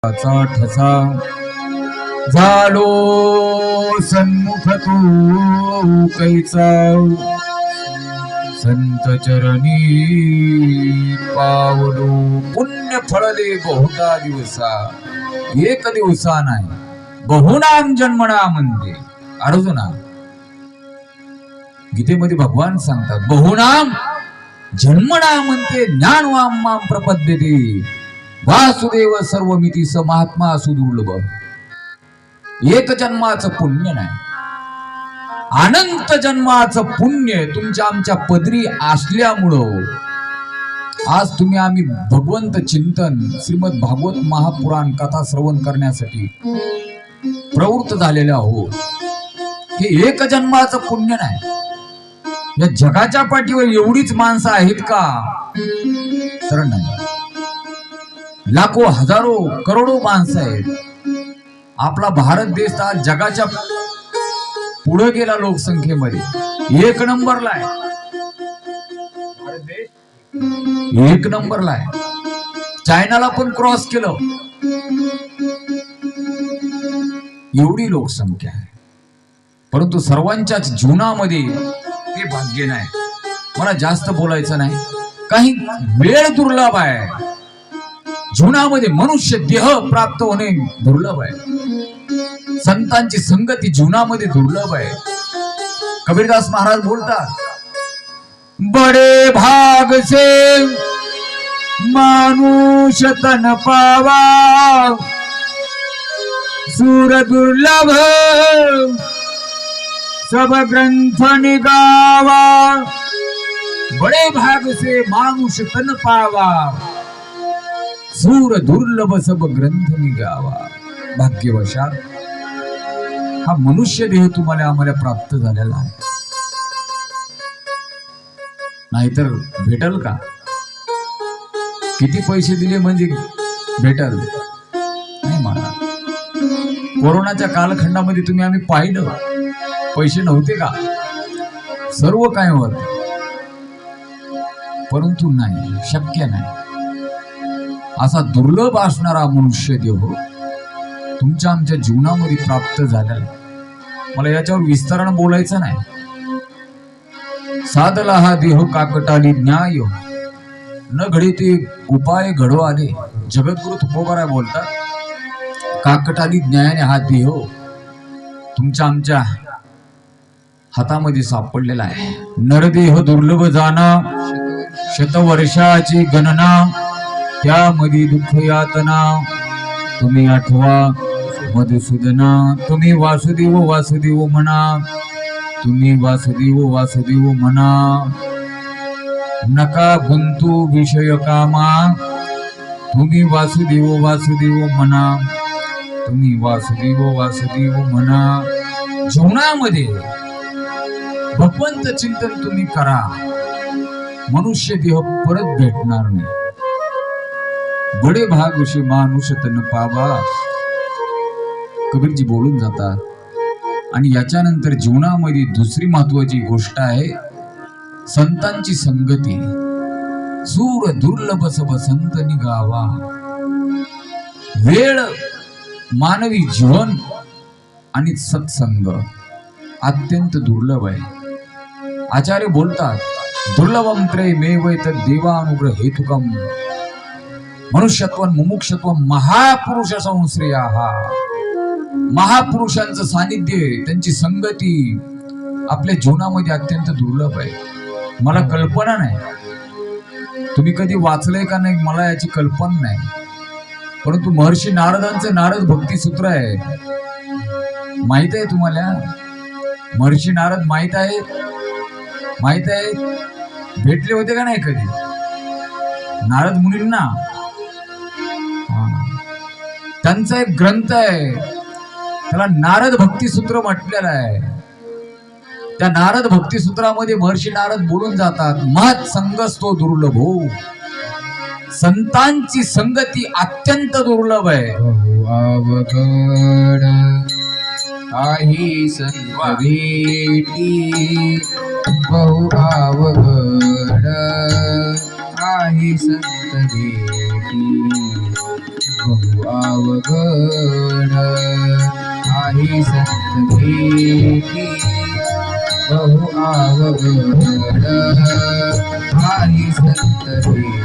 ठसा झालो सन्मुख तू कैचा संत चरणी पावलो पुण्य फळले बहुता दिवसा एक दिवसा नाही बहुनाम जन्मना म्हणते अर्जुना. गीतेमध्ये भगवान सांगतात बहुनाम जन्मना म्हणते ज्ञानवाम माम प्रपद्यते वासुदेव सर्वमिती स महात्मा सुदुर्लभ. एक जन्माचं पुण्य नाही अनंत जन्माचं पुण्य तुमच्या आमच्या पदरी असल्यामुळं आज तुम्ही आम्ही भगवंत चिंतन श्रीमद भागवत महापुराण कथा श्रवण करण्यासाठी प्रवृत्त झालेले आहोत. हे एक जन्माचं पुण्य नाही. या जगाच्या पाठीवर एवढीच माणसं आहेत का तर नाही. लाखो हजारो करोडो माणसं आहेत. आपला भारत देश हा जगाच्या पुढे गेला लोकसंख्येमध्ये एक नंबरला आहे. भारत देश एक नंबरला आहे. चायनाला पण क्रॉस केलं. एवढी लोकसंख्या आहे परंतु सर्वांच्याच जीवनामध्ये ते भाग्य नाही. मला जास्त बोलायचं नाही. काही वेळ दुर्लभ आहे. जीवनामध्ये मनुष्य देह प्राप्त होणे दुर्लभ आहे. संतांची संगती जीवनामध्ये दुर्लभ आहे. कबीरदास महाराज बोलतात बडे भाग से मानुष तन पावा सूर दुर्लभ सब ग्रंथ निगावा. बड़े भाग से मानुष तन पावा सूर दुर्लभ सब ग्रंथ निगावा. भाग्यवशात हा मनुष्य देह तुम्हाला आम्हाला प्राप्त झालेला आहे. नाहीतर भेटल का? किती पैसे दिले म्हणजे भेटल नाही. मला कोरोनाच्या कालखंडामध्ये तुम्ही आम्ही पाहिलं पैसे नव्हते का? सर्व काय होत परंतु नाही शक्य नाही. असा दुर्लभ असणारा मनुष्य देह तुमच्या आमच्या जीवनामध्ये प्राप्त झालेला. मला याच्यावर विस्तारानं बोलायचं नाही. साधला हा देह काकटाली न्याय न घडीते उपाय घडो आले. जगद्गुरु तुकोबाराय बोलतात काकटाली न्यायाने हा देह तुमच्या आमच्या हातामध्ये सापडलेला आहे. नरदेह दुर्लभ जाना शतवर्षाची गणना त्यामध्ये दुःख यातना तुम्ही आठवा मधुसूदना. तुम्ही वासुदेव वासुदेव म्हणा. तुम्ही वासुदेव वासुदेव म्हणा. नका गुंतू विषय कामा. तुम्ही वासुदेव वासुदेव म्हणा. तुम्ही वासुदेव वासुदेव म्हणा. जीवनामध्ये भगवंत चिंतन तुम्ही करा. मनुष्य देह परत भेटणार नाही. बडे भाग विषय मानुष तन पावा कबीरजी बोलून जातात. आणि याच्यानंतर जीवनामध्ये दुसरी महत्वाची गोष्ट आहे संतांची संगती. सूर दुर्लभ सब संत निगावा. वेळ मानवी जीवन आणि सत्संग अत्यंत दुर्लभ आहे. आचार्य बोलतात दुर्लभम त्रयमेव तद् देवानुग्रह हेतुकम. मनुष्यत्व मुमुक्षत्व महापुरुष संश्रया. महापुरुषांचं सानिध्य त्यांची संगती आपल्या जीवनामध्ये अत्यंत दुर्लभ आहे. मला कल्पना नाही तुम्ही कधी वाचलंय का नाही मला याची कल्पना नाही. परंतु महर्षी नारदांचं नारद भक्ती सूत्र आहे. माहित आहे तुम्हाला? महर्षी नारद माहित आहे? माहित आहे? भेटले होते का नाही कधी नारद मुनींना? त्यांचा एक ग्रंथ आहे त्याला नारद भक्ती सूत्र म्हटलेलं आहे. त्या नारद भक्ती सूत्रामध्ये महर्षी नारद बोलून जातात महत् संगस्तो दुर्लभ हो. संतांची संगती अत्यंत दुर्लभ आहे. अवघड आहे संत भेटी. बहु अवघड आहे संत भेटी. बहु अवघड आहे संत भेटी बहु अवघड आहे संत भेटी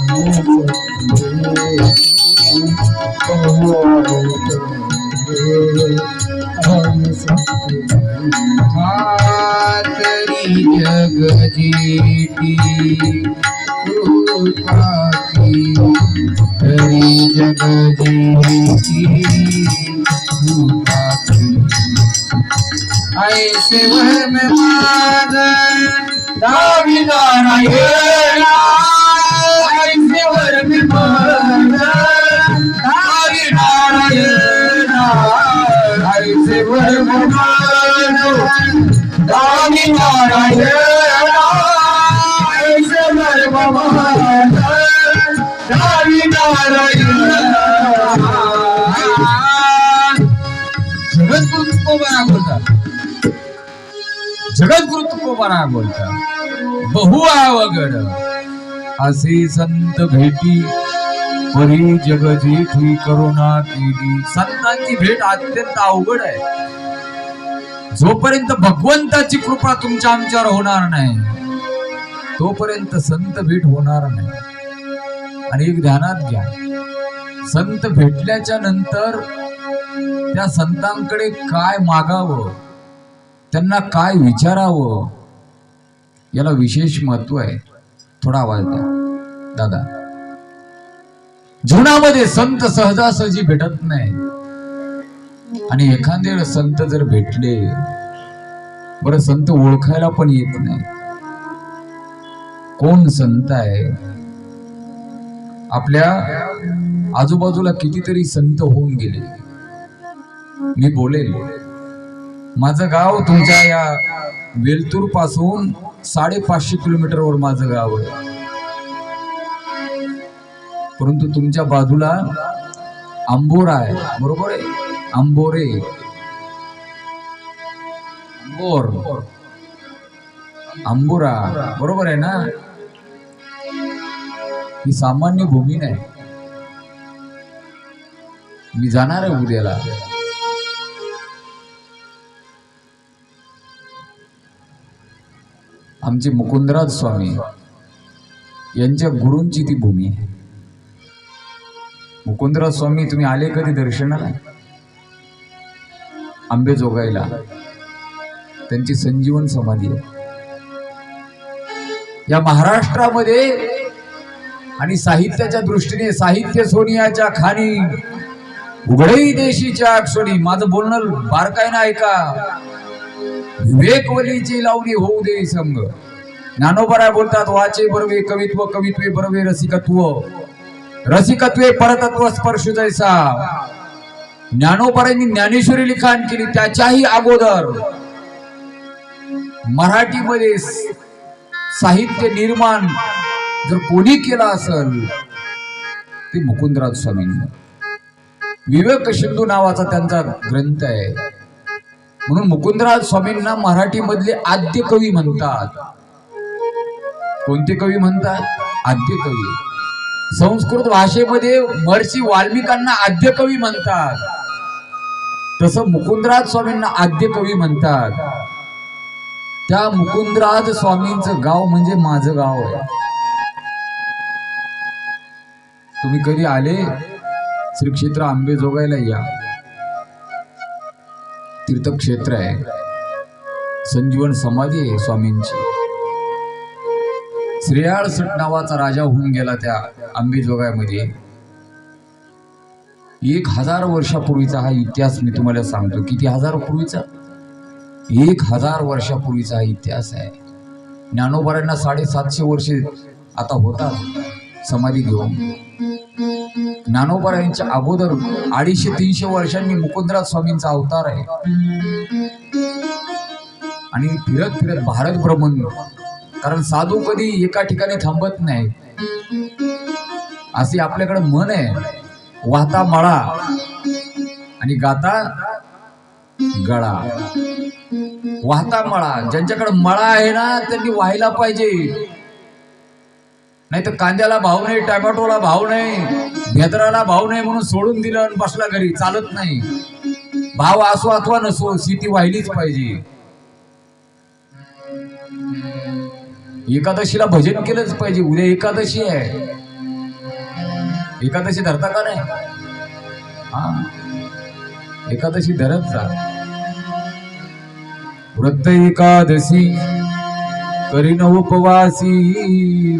बहु तरी जगजीती कृपाती तरी जगजीती कृपाती ऐसे भर में माझा दावी नारायणा ऐसे भर में माझा दावी नारायणा ऐसे भर में माझा दावी नारायणा ऐसे भर में माझा दावी नारायणा जगद्गुरु तुकोबारा बोलतात जगद्गुरु तुकोबारा बोलतात बहु अवघड असे संत भेटी परी जग जेठी करुणा केली. संतांची भेट अत्यंत अवघड आहे. जोपर्यंत भगवंताची कृपा तुमच्या आमच्यावर होणार नाही तोपर्यंत संत भेट होणार नाही. आणि एक ध्यानात घ्या, संत भेटल्याच्या नंतर त्या संतांकडे काय मागावं, त्यांना काय विचारावं, याला विशेष महत्व आहे. थोडा आवाज द्या दादा. जीवनामध्ये संत सहजासहजी भेटत नाही. आणि एखादे संत जर भेटले, बरं संत ओळखायला पण येत नाही कोण संत आहे. आपल्या आजूबाजूला कितीतरी संत होऊन गेले. मी बोलेल, माझं गाव तुमच्या या वेलतूर पासून 550 किलोमीटरवर माझं गाव आहे. परंतु तुमच्या बाजूला आंबोरा आहे, बरोबर आहे? आंबोरे, आंबोरा, बरोबर आहे ना? ही सामान्य भूमी नाही. मी जाणार आहे उद्याला. आमचे मुकुंदराज स्वामी यांच्या गुरूंची ती भूमी आहे. मुकुंदराज स्वामी तुम्ही आले कधी दर्शनाला? आंबेजोगाईला त्यांची संजीवन समाधी आहे. या महाराष्ट्रामध्ये आणि साहित्याच्या दृष्टीने साहित्य सोनियाच्या खाणी उघडई देशीच्या क्षणी. माझं बोलणं बारकाईनं ऐका. विवेकवलीची लावणी होऊ दे संग. ज्ञानोबराय बोलतात, वाचे बरवे कवित्व, कवित्वे बरवे रसिकत्व, रसिकत्वे परतत्व स्पर्श जैसा. ज्ञानोबरायांनी ज्ञानेश्वरी लिखाण केली. त्याच्याही अगोदर मराठीमध्ये साहित्य निर्माण जर कोणी केला असेल ते मुकुंदराज स्वामींनी. विवेक सिंधू नावाचा त्यांचा ग्रंथ आहे. म्हणून मुकुंदराज स्वामींना मराठी मधले आद्य कवी म्हणतात. कोणते कवी म्हणतात? आद्य कवी. संस्कृत भाषेमध्ये महर्षी वाल्मिकांना आद्य कवी म्हणतात. तसं मुकुंदराज स्वामींना आद्य कवी म्हणतात. त्या मुकुंदराज स्वामींचं गाव म्हणजे माझं गाव आहे. तुम्ही कधी आले श्री क्षेत्र आंबेजोगाईला या. तीर्थक्षेत्र आहे, संजीवन समाधी आहे स्वामींची. श्रेयाळ सट नावाचा राजा होऊन गेला त्या आंबेजोगाईमध्ये. 1000 वर्षापूर्वीचा हा इतिहास मी तुम्हाला सांगतो. किती हजार पूर्वीचा? 1000 वर्षापूर्वीचा हा इतिहास आहे. ज्ञानोबारांना 750 वर्षे आता होतात समाधी घेऊन. ज्ञानोबारांच्या अगोदर 250-300 वर्षांनी मुकुंदराज स्वामींचा अवतार आहे. आणि फिरत फिरत भारत भ्रमण. कारण साधू कधी एका ठिकाणी थांबत नाही. असे आपल्याकडे मन आहे. वाहता मळा आणि गाता गळा. वाहता मळा, ज्यांच्याकडे मळा आहे ना त्यांनी व्हायला पाहिजे. नाही तर कांद्याला भाव नाही, टोमॅटोला भाव नाही, भेदराला भाव नाही म्हणून सोडून दिलं आणि बसला घरी. चालत नाही. भाव असो अथवा नसो, शेती व्हायलीच पाहिजे. एकादशीला भजन केलंच पाहिजे. उद्या एकादशी आहे. एकादशी धरता का नाही? हा, एकादशी धरत जा. व्रत एकादशी करीन उपवासी,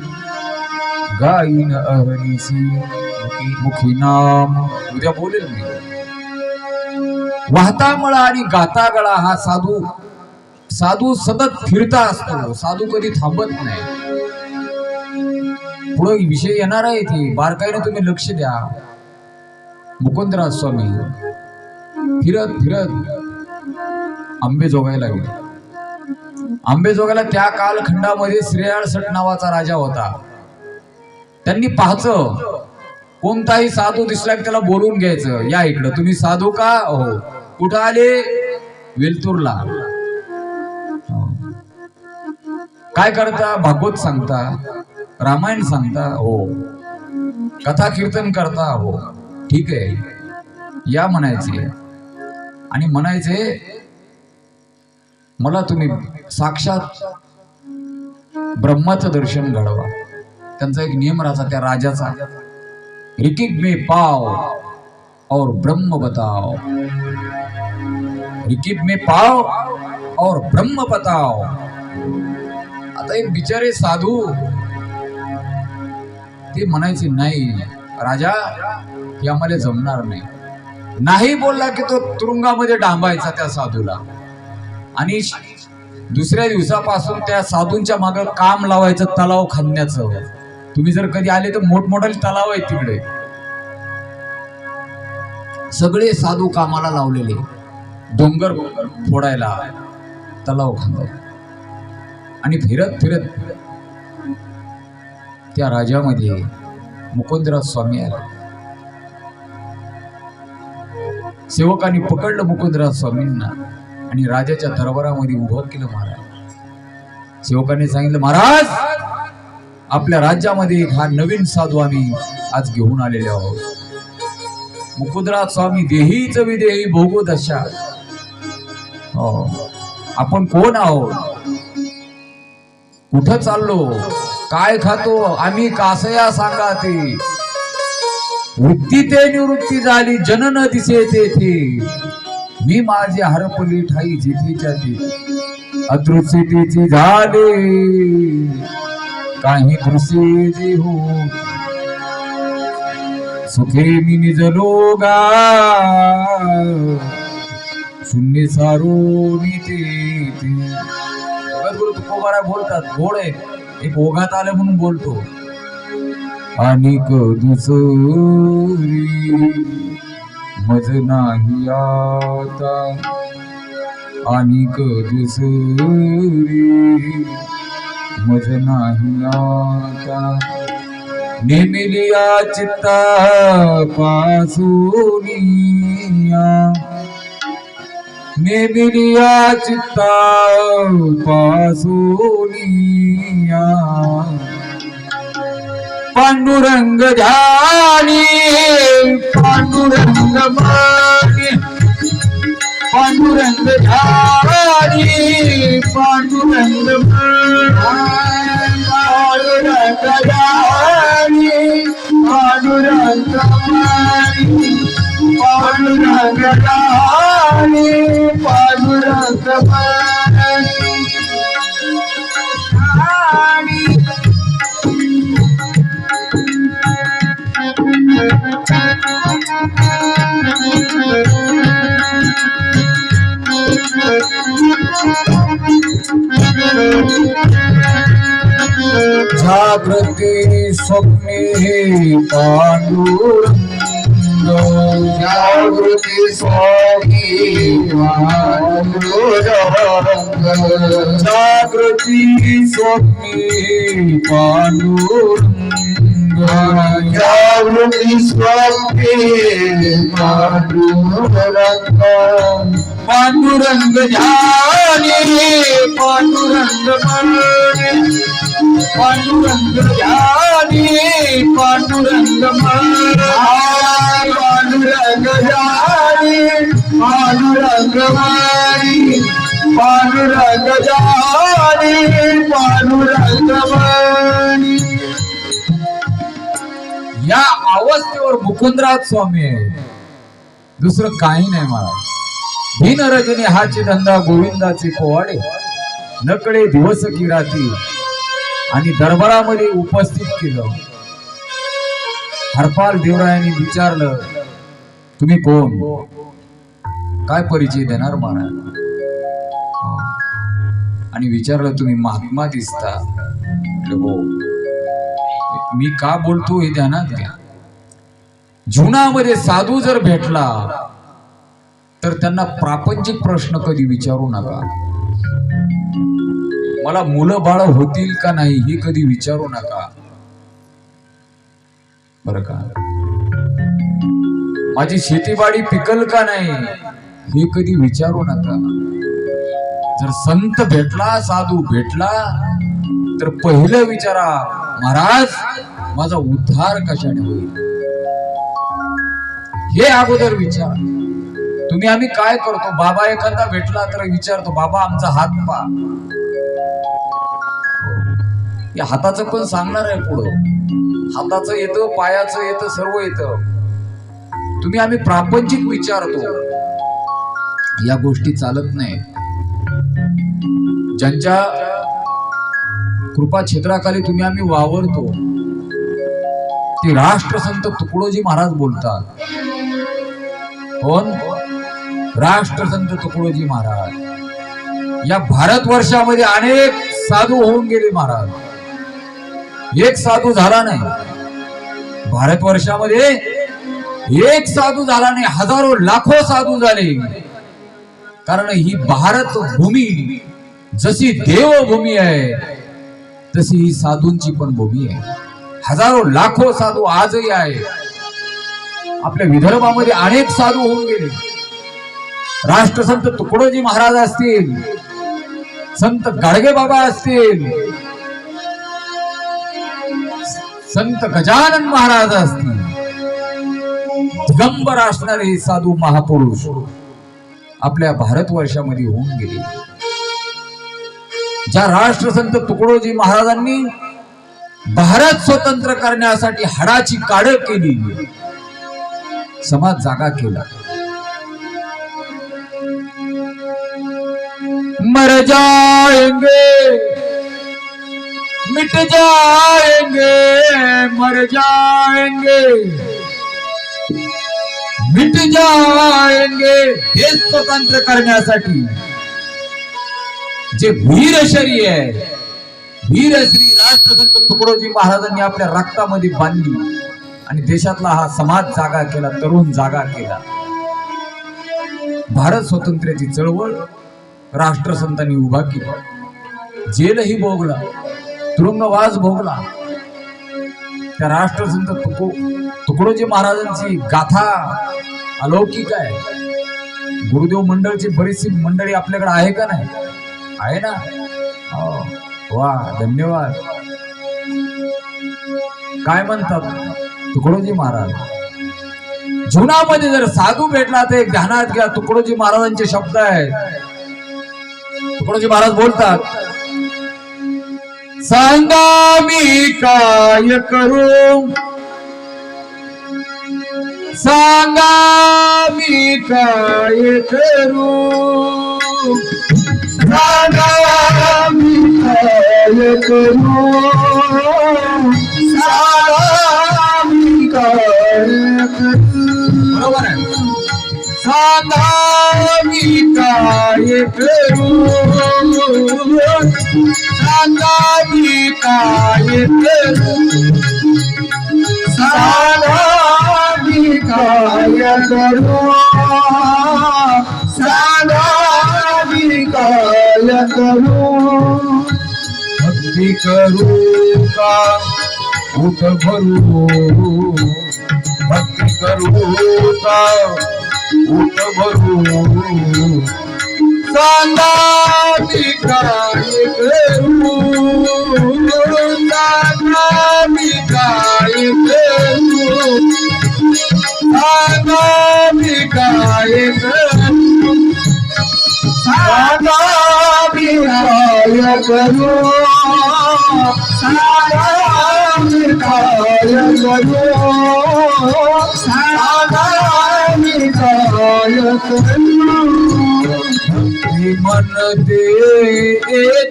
गाईन अहनिसी मुखी नाम. उद्या बोलेल मी. वाहता मळा आणि गाता गळा हा साधू सतत फिरता असतो. साधू कधी थांबत नाही. पुढे विषय येणार आहे ती, बारकाईने तुम्ही लक्ष द्या. मुकुंदराज स्वामी फिरत फिरत आंबेजोगाईला गेले. आंबेजोगाईला त्या कालखंडामध्ये श्रेयाळ सट नावाचा राजा होता. त्यांनी पाहायचं, कोणताही साधू दिसला की त्याला बोलून घ्यायचं, या इकडं. तुम्ही साधू का? हो. कुठं आले? वेलतूरला. काय करता? भागवत सांगता, रामायण सांगता? हो. कथा कीर्तन करता? हो. ठीक आहे, या म्हणायचे. आणि म्हणायचे, मला तुम्ही साक्षात ब्रह्माचं दर्शन घडवा. त्यांचा एक नियम राहायचा त्या राजाचा, ऋकिक में पाव और ब्रह्म बताओ. ऋकिक में पाव और ब्रह्म बताओ. आता एक बिचारे साधू ते म्हणायचे, नाही राजा, हे आम्हाला जमणार नाही. नाही बोलला की तो तुरुंगामध्ये डांबायचा त्या साधूला. आणि दुसऱ्या दिवसापासून त्या साधूंच्या मागे काम लावायचं, तलाव खणण्याचं. तुम्ही जर कधी आले तर मोठमोठाले तलाव आहेत तिकडे. सगळे साधू कामाला लावलेले, डोंगर फोडायला, तलाव खणायला. आणि फिरत फिरत त्या राजामध्ये मुकुंदराज स्वामी आले. सेवकांनी पकडलं मुकुंदराज स्वामींना आणि राजाच्या दरबारामध्ये उभं केलं. महाराज, सेवकांनी सांगितलं, महाराज, आपल्या राज्यामध्ये हा नवीन साधू आम्ही आज घेऊन आलेले आहोत. मुकुंदराज स्वामी देहीच विदेही भोगो दशा. हो, आपण कोण आहोत? कुठं चाललो? काय खातो? आम्ही कासया सांगा ते. वृत्ती ते निवृत्ती झाली, जनन दिसे तेथे. मी माझे हरपली ठाई जिथेच्या ते. अदृश्यतेची झाले काही दृश्ये जे हो. सुखे मी निजलोगा शून्य सारून ते. जगद्गुरु तुकोबारा बोलतात, गोड आहे, एक ओघात आलं म्हणून बोलतो. अनिक दुसरी मज नाही आता, अनिक दुसरी मज नाही आता. नेमिलिया चित्ता पासूनिया, नेमिलिया चित्ता पासूनिया. पांडुरंग झाली पांडुरंग मागे, पांडुरंग झाली पांडुरंग पांडुरंग झाली पांडुरंग मागे, पांडुरंग झाली पांडुरंग मागे. जागृती स्वप्ने पांडुरंग, जागृती स्वामी पांडुरंग, जागृती स्वप्ने पांडुरंग. जागृती स्वप्ने पांडुरंग पांडुरंग ध्यानी पांडुरंग मने पांडुरंग ध्यानी पांडुरंग मने पांडुरंग ध्यानी पांडुरंग मने पांडुरंग ध्यानी पांडुरंग मने. या अवस्थेवर मुकुंदराज स्वामी आहे, दुसरं काही नाही मला. दिन रजनी हाची धंदा गोविंदाचे पोवाडे, नकडे दिवस की राती, आणि दरबारामध्ये उपस्थित केलं. हरपाल देवरायांनी विचारलं, तुम्ही कोण, काय परिचय देणार महाराज? आणि विचारलं, तुम्ही महात्मा दिसता. हो, मी का बोलतो हे ध्यानात घ्या. जीवनामध्ये साधू जर भेटला तर त्यांना प्रापंचिक प्रश्न कधी विचारू नका. मला मुलं बाळ होतील का नाही हे कधी विचारू नका, बरं का. माझी शेतीबाडी पिकल का नाही हे कधी विचारू नका. जर संत भेटला, साधू भेटला, तर पहिलं विचारा, महाराज माझा उद्धार कशाने होईल, हे अगोदर विचार. तुम्ही आम्ही काय करतो, बाबा एखादा भेटला तर विचारतो, बाबा आमचा हात पा. या हाताचं पण सांगणार आहे पुढं, हाताचं येतं, पायाचं येतं, सर्व येतं. तुम्ही आम्ही प्रापंचिक विचारतो, या गोष्टी चालत नाही. ज्यांच्या कृपा क्षेत्राखाली तुम्ही आम्ही वावरतो ते राष्ट्रसंत तुकडोजी महाराज बोलतात. कोण? राष्ट्रसंत तुकडोजी महाराज. या भारतवर्षामध्ये अनेक साधू होऊन गेले महाराज, एक साधू झाला नाही. भारतवर्षामध्ये एक साधू झाला नाही, हजारो लाखो साधू झाले. कारण ही भारत भूमी जशी देवभूमी आहे तशी ही साधूंची पण भूमी आहे. हजारो लाखो साधू आजही आहे. आपल्या विदर्भामध्ये अनेक साधू होऊन गेले. राष्ट्रसंत तुकडोजी महाराज असतील, संत गाडगे बाबा असतील, संत गजानन महाराज असतील, दिगंबर असणारे साधू महापुरुष आपल्या भारतवर्षामध्ये होऊन गेले. ज्या राष्ट्रसंत तुकडोजी महाराजांनी भारत स्वतंत्र करण्यासाठी हाडाची काढ केली, समाज जागा केला. मर जाएंगे मिट जाएंगे, मर जाएंगे मिट जाएंगे. देश स्वतंत्र करण्यासाठी जे वीरशरी आहे, वीरश्री राष्ट्रसंत तुकडोजी महाराजांनी आपल्या रक्तामध्ये बांधली आणि देशातला हा समाज जागा केला, तरुण जागा केला. भारत स्वातंत्र्याची चळवळ राष्ट्रसंतांनी उभा केली. जेलही भोगला, तुरुंगवास भोगला. त्या राष्ट्रसंत तुकडोजी महाराजांची गाथा अलौकिक आहे. गुरुदेव मंडळची बरीचशी मंडळी आपल्याकडे आहे का नाही? आहे ना? वा, धन्यवाद. काय म्हणतात तुकडोजी महाराज? जीवनामध्ये जर साधू भेटला तर एक ध्यानात घ्या, तुकडोजी महाराजांचे शब्द आहेत. तुकडोजी महाराज बोलतात, सांगा मी काय करू, सांगा मी काय करू, सांगा मी काय करू, सांगा मी काय करू. बरोबर आहे. सांगा मी काय करू, सांगा मी काय करू, सांगा मी काय करू, सांगा मी काय करू. भक्ती करू का उठ भरू भक्ती करू का उठ भरू सांगा मी काय करू सांगा मी काय करू सांगा मी काय करू सांगा मी काय करू सांगा मी काय करू सांगा मी काय करू मन दे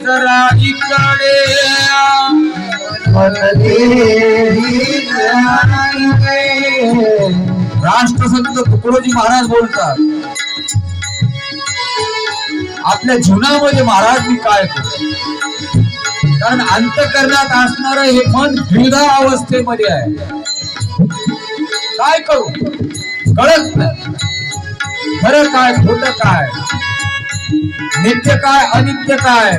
जरा इकडे मन दे राष्ट्रसंत तुकडोजी महाराज बोलतात आपल्या जीवनामध्ये महाराज मी काय करू कारण अंतःकरणात असणार हे मन द्विधा अवस्थेमध्ये आहे काय करू कळत नाही खरं काय खोटं काय नित्य काय अनित्य काय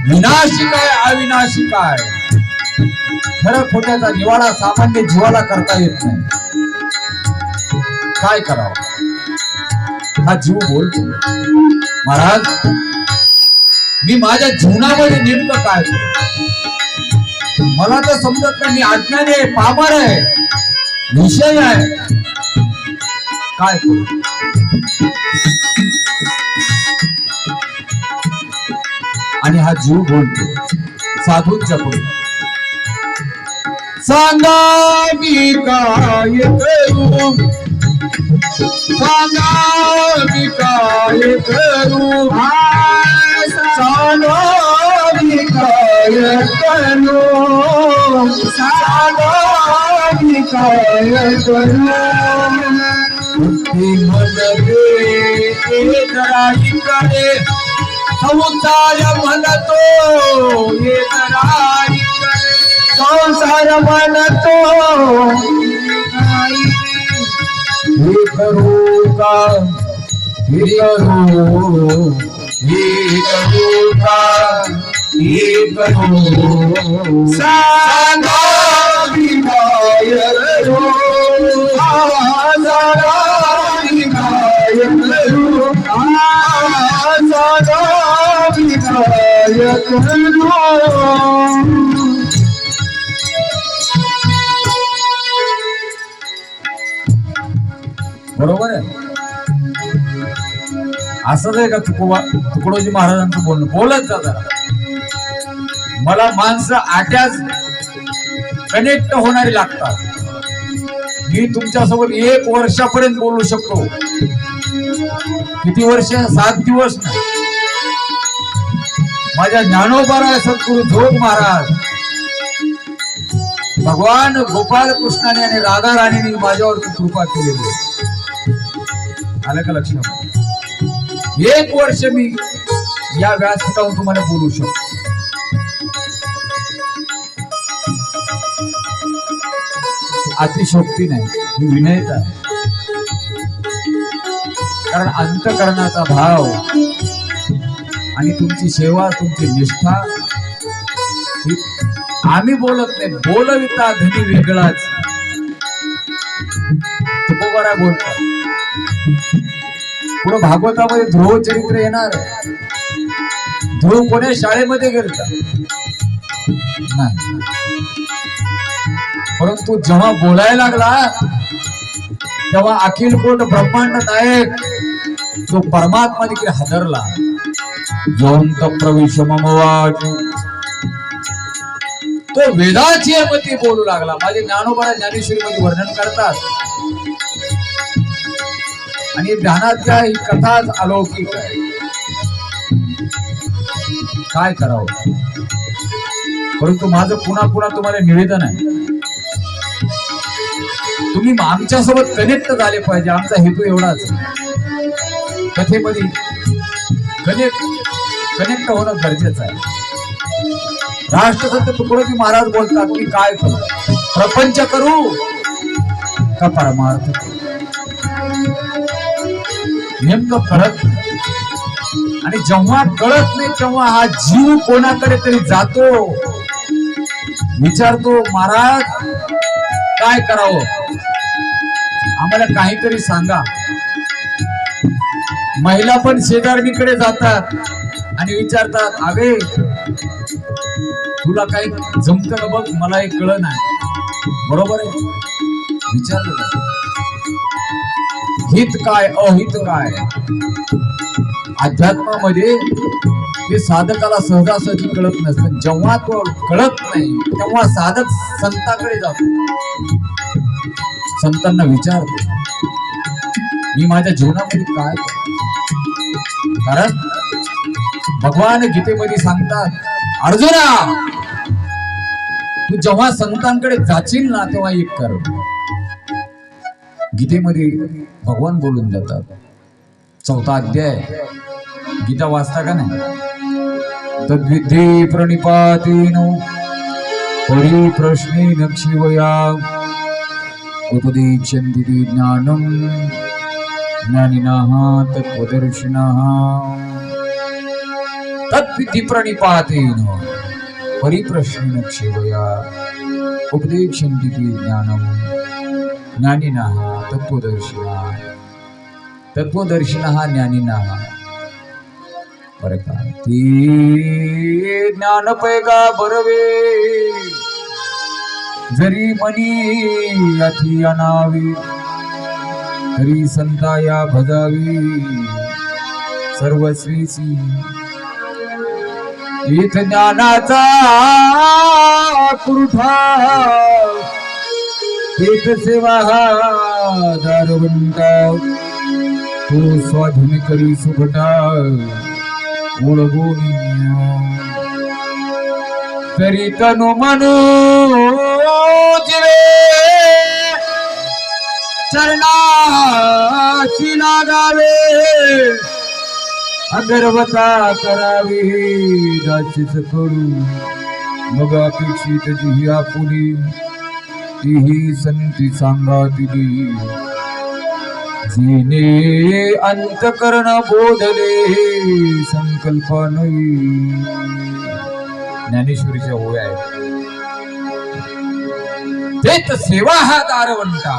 विनाशी काय अविनाशी काय खरं खोट्याचा निवाडा सामान्य जीवाला करता येत नाही काय करावं हा जीव बोलतो महाराज मी माझ्या जीवनामध्ये नेमकं काय करू मला तर समजत नाही मी अज्ञानी आहे पामर आहे विषय आहे काय करू आणि हा जीव बोलतो साधूंच्या पुढे सांगा मी काय करू सांगा मी काय करू सांगा मी काय करू सांगा मी काय करू मन दे जरा इकडे संसार म्हणतो हे जरा इकडे संसार म्हणतो हे करू का हे करू हे करू का हे करू सांगा मी काय करू सांगा मी काय करू सांगा मी काय करू बरोबर आहे असंच आहे का तुकडोजी महाराजांचं बोलणं बोलत जा जरा मला माणसं आट्याच कनेक्ट होणारी लागतात मी तुमच्यासोबत 1 वर्षापर्यंत बोलू शकतो किती वर्ष 7 दिवस नाही माझ्या ज्ञानोबा सद्गुरु जोग महाराज भगवान गोपाल कृष्णाने आणि राधा राणीने माझ्यावरती कृपा केलेली आलं का लक्षात 1 वर्ष मी या व्यासपीठावरून तुम्हाला बोलू शकतो अतिशोक्ती नाही ही विनयता आहे कारण अंतःकरणाचा भाव आणि तुमची सेवा तुमची निष्ठा ही आम्ही बोलत नाही बोलविता धनी वेगळाच तुकोबारा बोलतात पुढे भागवतामध्ये ध्रुव चरित्र येणार आहे ध्रुव कोण्या शाळेमध्ये गेलता नाही परंतु जेव्हा बोलायला लागला तेव्हा अखिल कोट ब्रह्मांड नायक तो परमात्मा देखील हादरला जोंत प्रविश ममवाच तो वेदाची मती बोलू लागला माझे ज्ञानोबा ज्ञानेश्वरी मध्ये वर्णन करतात आणि ध्यानातल्या ही कथाच अलौकिक आहे काय करावं परंतु माझं पुन्हा पुन्हा तुम्हाला निवेदन आहे तुम्ही आमच्यासोबत कनेक्ट झाले पाहिजे आमचा हेतू एवढाच कथेमध्ये कनेक्ट होणं गरजेचं आहे राष्ट्रसंत तुकडोजी महाराज बोलतात की काय करू प्रपंच करू का परमार्थ करू नेमकं कळत आणि जेव्हा कळत नाही तेव्हा हा जीव कोणाकडे तरी जातो विचारतो महाराज काय करावं, आम्हाला काहीतरी सांगा. महिला पण शेजारणीकडे जातात आणि विचारतात, अगे तुला काही जमत का बघ, मला एक कळ नाही. बरोबर आहे, विचारलं जातं. हित काय अहित काय, अध्यात्मामध्ये हे साधकाला सहजासहजी कळत नसतं. जेव्हा तो कळत नाही तेव्हा साधक संतांकडे जातो, संतांना विचारतो मी माझ्या जीवनामध्ये काय करू? कारण भगवान गीतेमध्ये सांगतात, अर्जुना तू जेव्हा संतांकडे जाशील ना तेव्हा एक कर. गीतेमध्ये भगवान बोलून जातात, 4था अध्याय गीता वाचता का नाही? तद्विद्धि प्रणिपातेन परिप्रश्नेन क्षिवया उपदेक्ष्यन्ति ज्ञानं ज्ञानिनः तत्त्वदर्शिनः. तद्विद्धि प्रणिपातेन परिप्रश्नेन क्षिवया उपदेक्ष्यन्ति ज्ञानं ज्ञानिनः तत्त्वदर्शिनः. तत्त्वदर्शिनः ज्ञानिनः बरं का, ती ज्ञान पैगा बरवे जरी मनी अति अनावी, तरी संताया भजावी सर्वस्वीसी. इथ ज्ञानाचा पुरठा, इथ सेवा हा दारवंता. तो स्वाधीन करी सुभटा उडगोनी, तरी तनु मनो जिवे चरणाची लागावे. अगरवता करावी दासीच करू, मग अपेक्षित जी आपुली तीही संती सांगातिली. जिने अंतकरण बोधले संकल्प नाही. ज्ञानेश्वरीच्या ओव्या आहेत. तेच सेवा हा दारवंटा.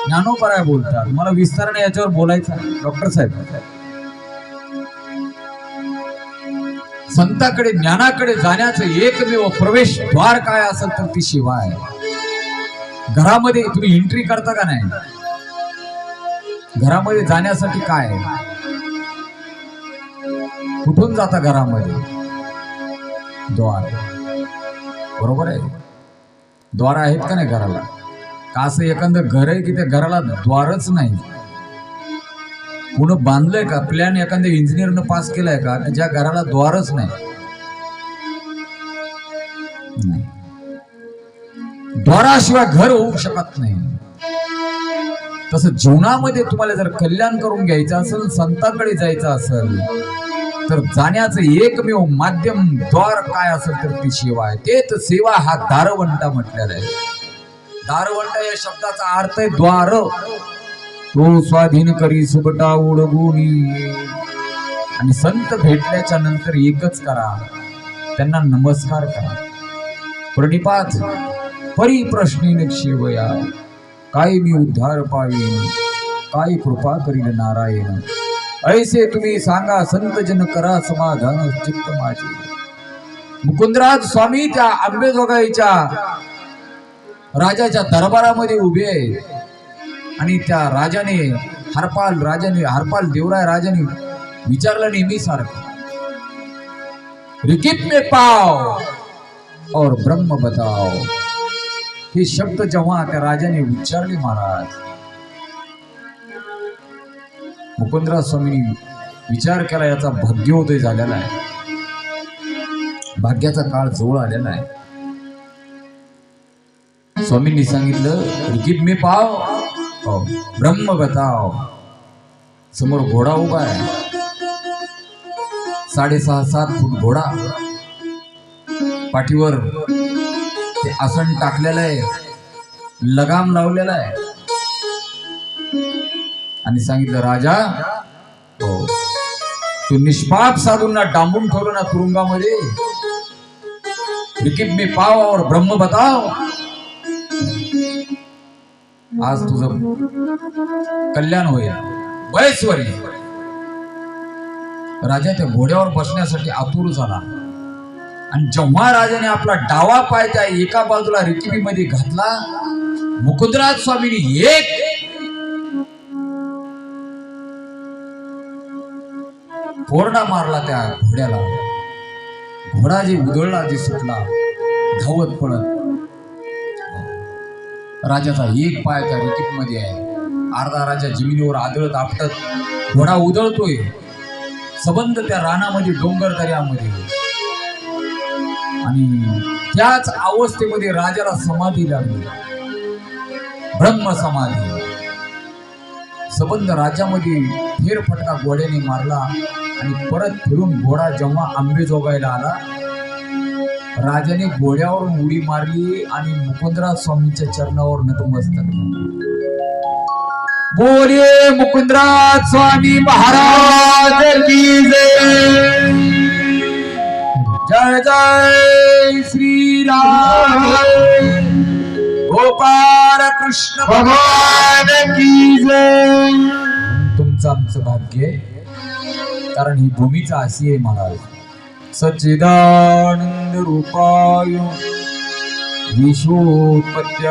ज्ञानोपराय बोलतात. मला विस्ताराने याच्यावर बोलायचं डॉक्टर साहेब. संतांकडे ज्ञानाकडे जाण्याचं एकमेव प्रवेश द्वार काय असेल तर ती सेवा आहे. घरामध्ये तुम्ही एंट्री करता का नाही? घरामध्ये जाण्यासाठी काय आहे? कुठून जाता घरामध्ये? द्वार. बरोबर आहे, द्वार आहेत का नाही घराला? का असं एखादं घर आहे की त्या घराला द्वारच नाही? कोण बांधलंय का? प्लॅन एखाद्या इंजिनियरनं पास केलाय का ज्या घराला द्वारच नाही? द्वाराशिवाय घर होऊ शकत नाही. तसं जीवनामध्ये तुम्हाला जर कल्याण करून घ्यायचं असेल, संतांकडे जायचं असेल, तर जाण्याचं एकमेव माध्यम द्वार काय असेल तर ती सेवा आहे. तेच सेवा हा दारवंटा म्हटलेला आहे. दारवंटा या शब्दाचा अर्थ आहे द्वार. तो स्वाधीन करी सुबटा उडगुनी. आणि संत भेटल्याच्या नंतर एकच करा, त्यांना नमस्कार करा. प्रणिपात परिप्रश्नेन क्षेवया, काय मी उद्धार पावीन, काय कृपा करील नारायण. ऐसे तुम्ही सांगा संत जन करा समाधान चित्त माझे. मुकुंदराज स्वामी त्या आंबेजोगाईच्या राजाच्या दरबारामध्ये उभे आहेत आणि त्या राजाने हरपाल देवराय राजाने विचारलं नेहमी सारखं, रिकित में पाव और ब्रह्म बताओ. हे शब्द जेव्हा त्या राजाने विचारले महाराज, मुकुंदराज स्वामींनी विचार केला, याचा भाग्योदय झालेला आहे, भाग्याचा काळ जवळ आलेला आहे. स्वामींनी सांगितलं रिकित में पाव और ब्रह्म बताओ. समोर घोडा उभा आहे, 6.5-7 फूट घोडा, पाठीवर ते आसन टाकलेलं आहे, लगाम लावलेला आहे. आणि सांगितलं राजा, हो तू निष्पाप साधूंना डांबून ठेवलं ना तुरुंगामध्ये, रिकीब में पाओ और ब्रह्म बताओ. आज तुझं कल्याण होईल. वयस्वरी राजा त्या घोड्यावर बसण्यासाठी आतुर झाला आणि जेव्हा राजाने आपला डावा पाय त्या एका बाजूला रिकिबीमध्ये घातला, मुकुंदराज स्वामींनी एक कोरडा मारला त्या घोड्याला. घोडा जे उधळला, जे सुटला, धावत पडत. राजाचा एक पाय त्या रिकीब मध्ये आहे. अर्धा राजा जमिनीवर आदळत आपटत घोडा उधळतोय. सबंध त्या रानामध्ये, डोंगर दऱ्यामध्ये. आणि त्याच अवस्थेमध्ये राजाला समाधी लागली, ब्रह्म समाधी. सबंध राज्यामध्ये फेरफटका घोड्याने मारला आणि परत फिरून घोडा जेव्हा आंबेजोगाईला आला, राजाने घोड्यावरून उडी मारली आणि मुकुंदराज स्वामींच्या चरणावर नतमस्तक. बोले मुकुंदराज स्वामी महाराज की जय. जय जय श्री राम गोपाल कृष्ण भगवान की जय. तुमचं आमचं भाग्य आहे, कारण ही भूमीचा अशी आहे महाराज. सच्चिदानंद रूपाय विश्वोत्पत्त्यादि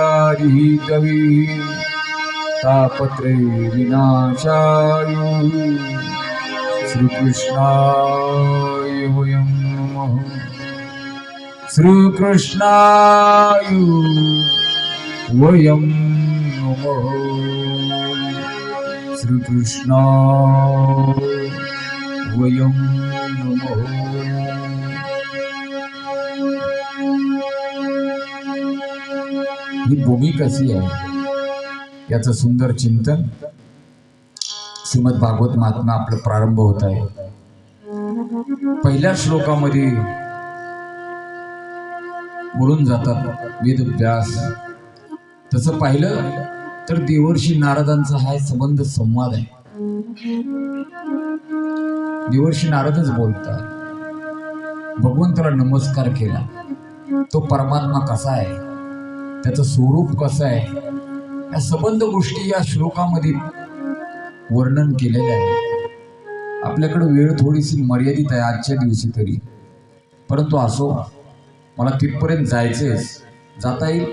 कवी तापत्रे विनाशाय श्रीकृष्णाय वयं नमः. श्रीकृष्णाय वयं नमः. श्रीकृष्णाय वयं नमः. ही भूमी कशी आहे याचं सुंदर चिंतन श्रीमद भागवत महात्मा आपलं प्रारंभ होत आहे. पहिल्या श्लोकामध्ये बोलून जातात वेदव्यास. तसं पाहिलं तर देवर्षी नारदांचा हा संबंध संवाद आहे. देवर्षी नारदच बोलतात, भगवंताला नमस्कार केला. तो परमात्मा कसा आहे, त्याचं स्वरूप कसं आहे, या संबंध गोष्टी या श्लोकामध्ये वर्णन केलेले आहे. आपल्याकडे वेळ थोडीशी मर्यादित आहे आजच्या दिवशी तरी, परंतु असो, मला तिथपर्यंत जायचंच. जाता येईल,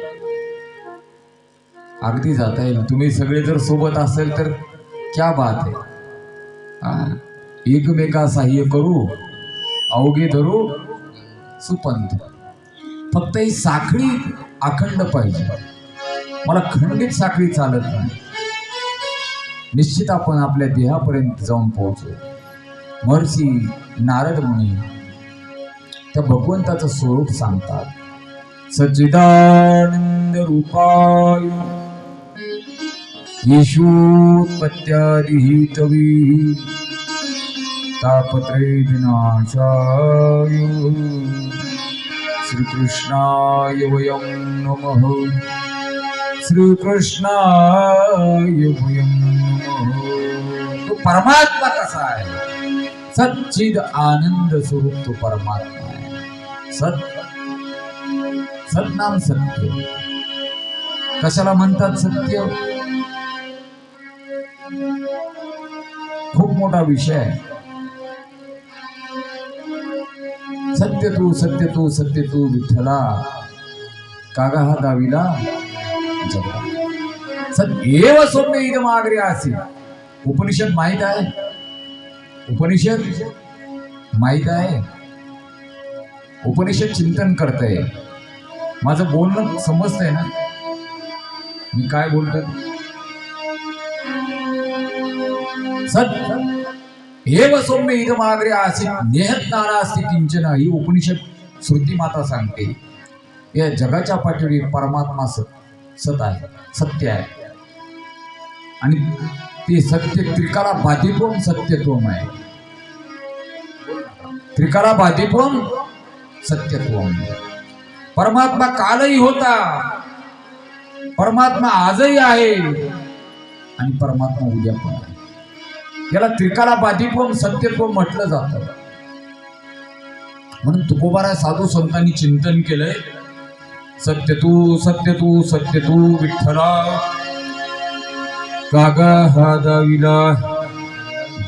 अगदी जाता येईल. तुम्ही सगळे जर सोबत असेल तर क्या बात आहे. एकमेका सहाय्य करू, अवघे धरू सुपंथ. फक्त ही साखळी अखंड पाहिजे. मला खंडित साखळी चालत नाही. निश्चित आपण आपल्या देहापर्यंत जाऊन पोहोचू. महर्षी नारद मुनी त्या भगवंताचं स्वरूप सांगतात. सच्चिदानंद रूपाय येषोत्पत्त्यादि तवी तापत्रय विनाशाय श्रीकृष्णाय वयं नमः. श्रीकृष्णाय वयं नमः. तो परमात्मा कसा आहे? सच्चिद आनंद स्वरूप तो परमात्मा आहे. सत्नाम सत्य. कशाला म्हणतात सत्य? खूप मोठा विषय आहे. सत्य तू सत्य तू सत्य तू विठ्ठला, कागा हा दाविला जगा. सत्य सौम्य इदम आग्रे आसी. उपनिषद माहित आहे? उपनिषद माहित आहे? उपनिषद चिंतन करतंय. माझं बोलणं समजतंय ना मी काय बोलतोय? एव सौम्य इदम आग्रे आसी नेहत नारास्ति किंचन. ही उपनिषद श्रुती माता सांगते. या जगाच्या पाठीवर परमात्मा सत आहे, सत्य आहे. आणि ते सत्य त्रिकाला बाधित्वम सत्यत्वम आहे. त्रिकाला बाधित्वम सत्यत्वम. परमात्मा कालही होता, परमात्मा आजही आहे आणि परमात्मा उद्या पण आहे. याला त्रिकाला बाधित्वम सत्यत्वम म्हटलं जातं. म्हणून तुकोबारा साधू संतांनी चिंतन केलंय, सत्य तू सत्य तू सत्य तू विठ्ठला, कागा हा दाविला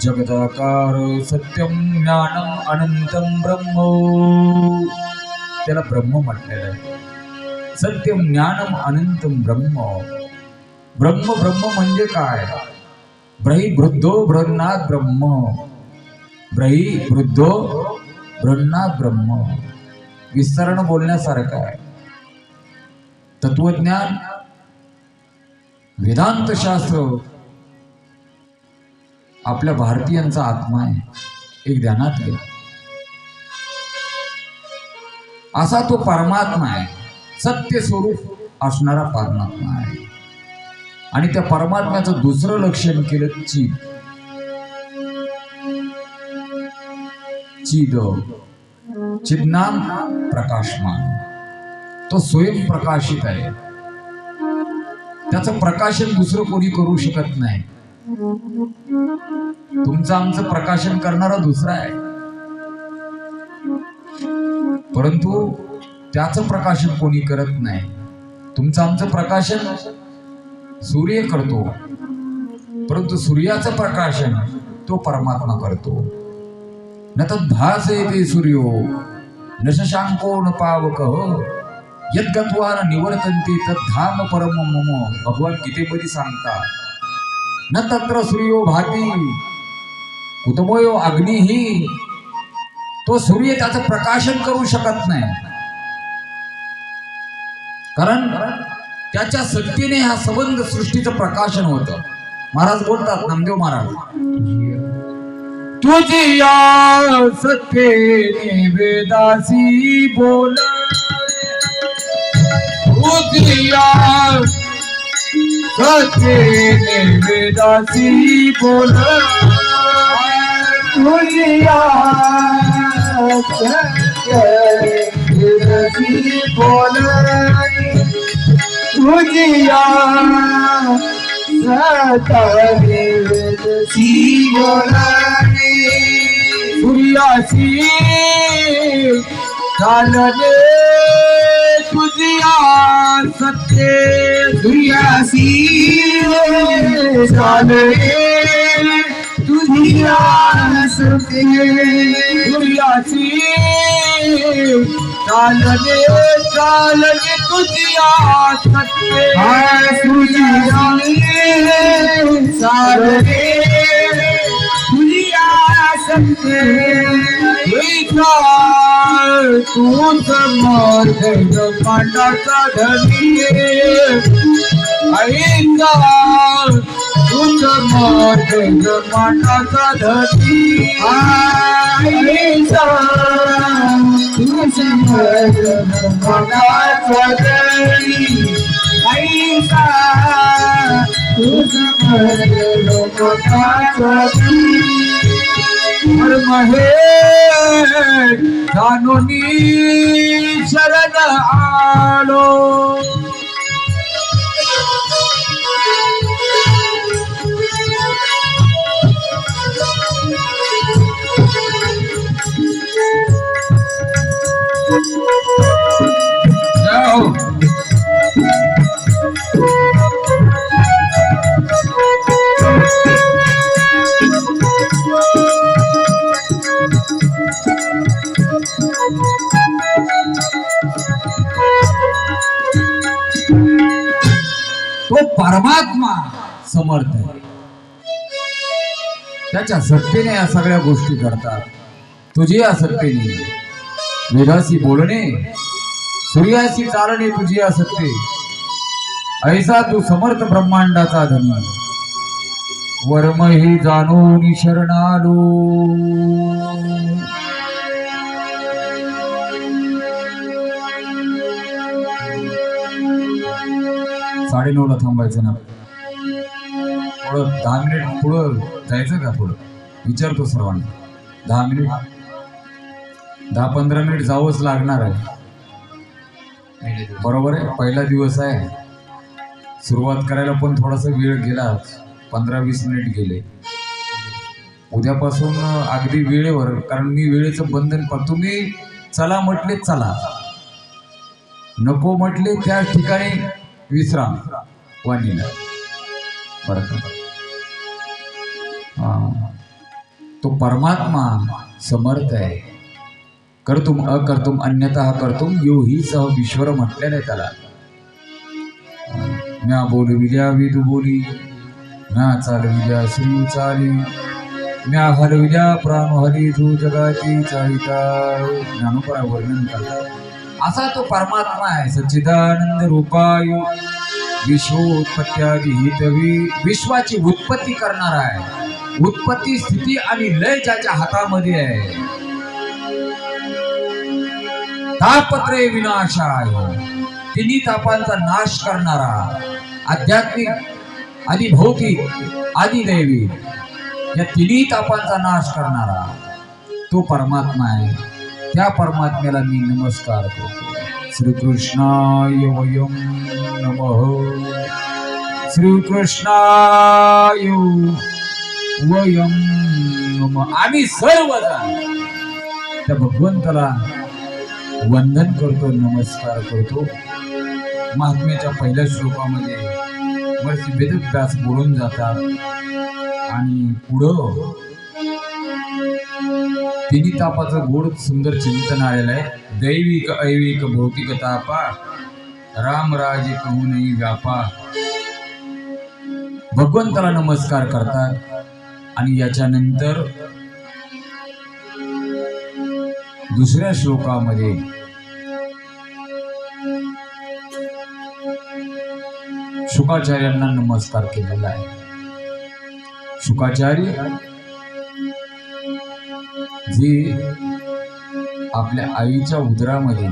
जगदाकार सत्यम ज्ञानम अनंतम ब्रह्म. त्याला ब्रह्म म्हटलेलं आहे. सत्यम ज्ञानम अनंतम ब्रह्म. ब्रह्म ब्रह्म म्हणजे काय? ब्रही वृद्धो ब्रह्मनाथ ब्रह्म. ब्रही वृद्धो ब्रह्मनाथ ब्रह्म. विस्तारानं बोलण्यासारखं आहे. तत्वज्ञान वेदांत शास्त्र आपल्या भारतीयांचा आत्मा आहे. एक ध्यानात घ्या. असा तो परमात्मा आहे. सत्य स्वरूप असणारा परमात्मा आहे. आणि त्या परमात्म्याचं दुसरं लक्षण केलं चिद. चिद चिदनाम प्रकाशमान. तो स्वयंप्रकाशित आहे. त्याचं प्रकाशन दुसरं कोणी करू शकत नाही. तुमचं आमचं प्रकाशन करणारा दुसरा आहे, परंतु त्याचं प्रकाशन कोणी करत नाही. तुमचं आमचं प्रकाशन सूर्य करतो, परंतु सूर्याचं प्रकाशन तो परमात्मा करतो. न तद्भासयते सूर्यो न शशांको न पावकः यद्गत्वा न निवर्तन्ते तद्धाम परम मम. भगवान गीतेमध्ये सांगतात, न तत्र सूर्यो भाती कुतमयो अग्निही. तो सूर्य त्याचं प्रकाशन करू शकत नाही, कारण त्याच्या सत्तेने हा संबंध सृष्टीचं प्रकाशन होतं. महाराज बोलतात, नामदेव महाराज, तुझिया सत्तेने वेदासी बोल, तुझिया सत्तेने वेदासी बोल, तुझिया सत्तेने वेदासी बोल, तुझिया सत्तेने वेदासी बोल. सूर्यासी चालले तुझिया सत्ते, सूर्यासी चालले तुझिया सत्ते, सूर्यासी चालले चालले तुझिया सत्ते, सूर्यासी चालले तुझिया सत्ते. तूच मार्ग पांडाचा धनी, ऐका तूच मार्ग पांडाचा धनी, ऐका तूच मार्ग पांडाचा धनी, ऐका तूच मार्ग पांडाचा धनी. महे जानुनी शरण आलो, तो परमात्मा समर्थ आहे. त्याच्या सत्तेने या सगळ्या गोष्टी करतात. तुझी या सत्तेने वेदासी बोलणे, सूर्यासी चालणे तुझी या सत्ते, ऐसा तू समर्थ ब्रह्मांडाचा धनी. वर्मही जाणून शरणालो, 9:30 थांबायचं ना, पुढं 10 मिनिट पुढं जायचं का? पुढं विचारतो सर्वांना. 10 मिनिट 10-15 मिनिट जावंच लागणार आहे, बरोबर आहे. पहिला दिवस आहे, सुरुवात करायला पण थोडासा वेळ गेला, 15-20 मिनिट गेले. उद्यापासून अगदी वेळेवर, कारण मी वेळेचं बंधन तुम्ही चला म्हटले चला, नको म्हटले त्या ठिकाणी विश्राम वाणीला. बरं का? तो परमात्मा समर्थ आहे. कर्तुम अकर्तुम अन्यथा कर्तुम यो ही सह विश्वर म्हटलेलं आहे त्याला. म्या बोलविल्या विदू बोली, म्या चालविल्या श्री चाली, म्या हलविल्या प्राण हरी तू जगाची चालिता. ज्ञानोबा वर्णन करतात. असा तो परमात्मा आहे. सच्चिदानंद रूपाय विश्वोत्पत्त्यादी हितवी, विश्वाची उत्पत्ती करणारा आहे. उत्पत्ती स्थिती आणि लय ज्याच्या हातामध्ये आहे. तापत्रे विनाशाय, तिन्ही तापांचा नाश करणारा, आध्यात्मिक आदी भौतिक आदी दैवी या तिन्ही तापांचा नाश करणारा तो परमात्मा आहे. त्या परमात्म्याला मी नमस्कार करतो. श्रीकृष्णाय वयं नमः, श्रीकृष्णाय वयं नमः. आम्ही सर्वजण त्या भगवंताला वंदन करतो, नमस्कार करतो. महात्म्याच्या पहिल्या श्लोकामध्ये महर्षी वेदव्यास बोलून जातात आणि पुढं तिन्ही तापाचं गोड सुंदर चिंतन आलेलं आहे. दैविक ऐविक भौतिक तापा, रामराजे कहूनही व्यापा. भगवंताला नमस्कार करतात आणि याच्यानंतर दुसऱ्या श्लोकामध्ये शुकाचार्यांना नमस्कार केलेला आहे. शुकाचार्य जे आपल्या आईच्या उदरामध्ये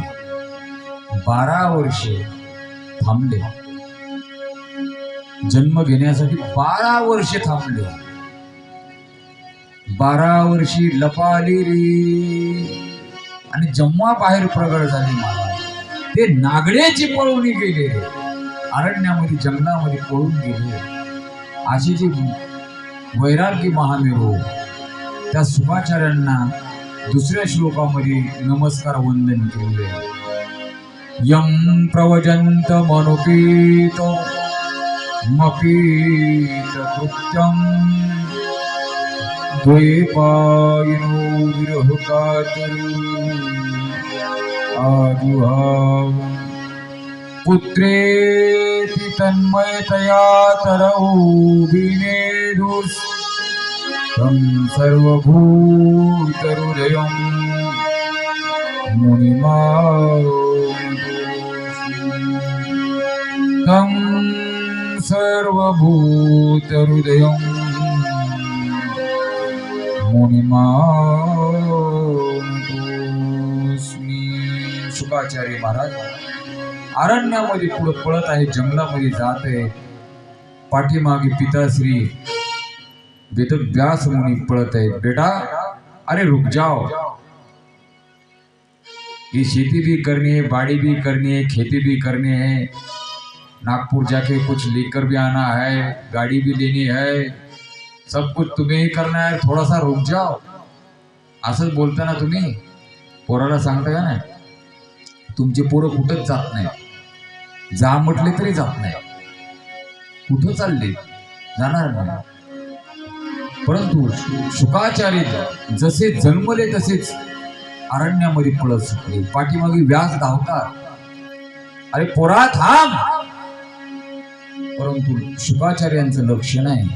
12 वर्षे थांबले, जन्म घेण्यासाठी 12 वर्षे थांबले. 12 वर्षी लपाली रे आणि जेव्हा बाहेर प्रगट झाले महाराज, ते नागड्याची पळून गेले, अरण्यामध्ये जंगलामध्ये पळून गेले. अशी जी वैराग्य महामेरू त्या शुकाचार्यांना दुसऱ्या श्लोकामध्ये नमस्कार वंदन केले. यं प्रवजंत मनोपीत मपीत कृत्यं द्वैपायनो विरह कातरू आजुहाव पुत्रेति तन्मयतया तरौ विनेदुस् तं सर्वभूतहृदयं मुनिमानतोऽस्मि. तं सर्वभूतहृदयं मुनिमानतोऽस्मि. शुकाचार्य महाराज अरण्यामध्ये पुढे पळत आहे, जंगलामध्ये जात आहे. पाठीमागे पिताश्री वेदव्यास मुनी पळत आहेत. बेटा अरे रुक जाओ, ये खेती भी करनी है, बाड़ी भी करनी है, खेती भी करनी है, नागपुर जाके कुछ लेकर भी आना है, गाड़ी भी लेनी है, सब कुछ तुम्हें ही करना है, थोड़ा सा रुक जाओ. असंच बोलता ना तुम्ही पोराला सांगता का नाही? तुमचे पोरं कुठंच जात नाही, जा म्हटले तरी जात नाही. कुठं चालले? जाणार नाही. परंतु शुकाचार्य जसे जन्मले तसेच अरण्यामध्ये पळत सुटले. पाठीमागे व्यास धावतात, अरे पोरा थांब. परंतु शुकाचार्यांचं लक्ष नाही.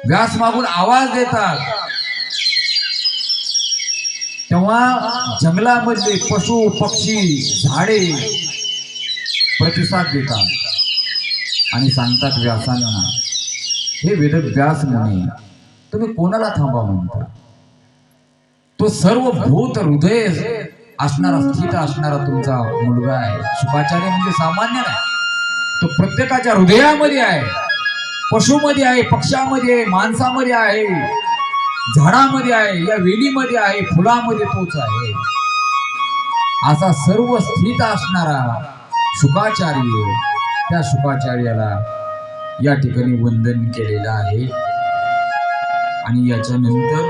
व्यास मागून आवाज देतात, तेव्हा जंगलामधले पशु पक्षी झाडे प्रतिसाद देतात आणि सांगतात व्यासांना, हे वेदव्यास मुनी तुम्ही कोणाला थांबा म्हणता? तो सर्व भूत हृदय असणारा स्थित असणारा तुमचा मुलगा आहे. शुकाचार्य म्हणजे सामान्य नाही, तो प्रत्येकाच्या हृदयामध्ये आहे, पशुमध्ये आहे, पक्ष्यामध्ये आहे, माणसामध्ये आहे, झाडामध्ये आहे, या वेलीमध्ये आहे, फुलामध्ये तोच आहे. असा सर्व स्थित असणारा शुकाचार्य, त्या शुकाचार्याला या ठिकाणी वंदन केलेलं आहे. आणि याच्यानंतर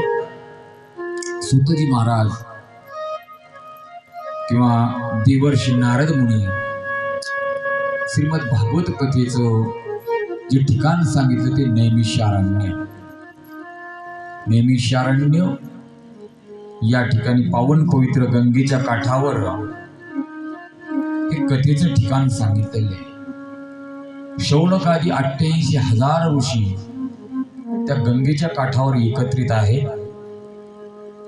सूतजी महाराज किंवा देवर्षी नारद मुनी श्रीमद भागवत कथेचं जे ठिकाण सांगितलं ते नैमिषारण्य. नैमिषारण्य या ठिकाणी पावन पवित्र गंगेच्या काठावर हे कथेचं ठिकाण सांगितलेलं आहे. शौनकादी 88,000 ऋषी त्या गंगेच्या काठावर एकत्रित आहे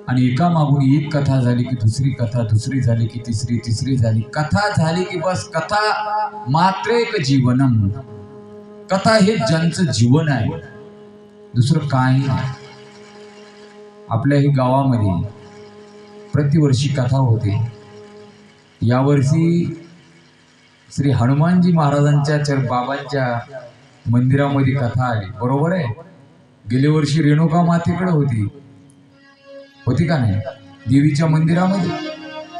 आणि एका मागून एक कथा झाली की दुसरी कथा, दुसरी झाली की तिसरी, तिसरी झाली कथा झाली की बस कथा मात्र एक जीवनम. कथा हे ज्यांचं जीवन आहे, दुसरं काही नाही. आपल्याही गावामध्ये प्रतिवर्षी कथा होते. यावर्षी श्री हनुमानजी महाराजांच्या बाबांच्या मंदिरामध्ये कथा आली. बरोबर आहे. गेल्या वर्षी रेणुका मातेकडे होती का नाही, देवीच्या मंदिरामध्ये.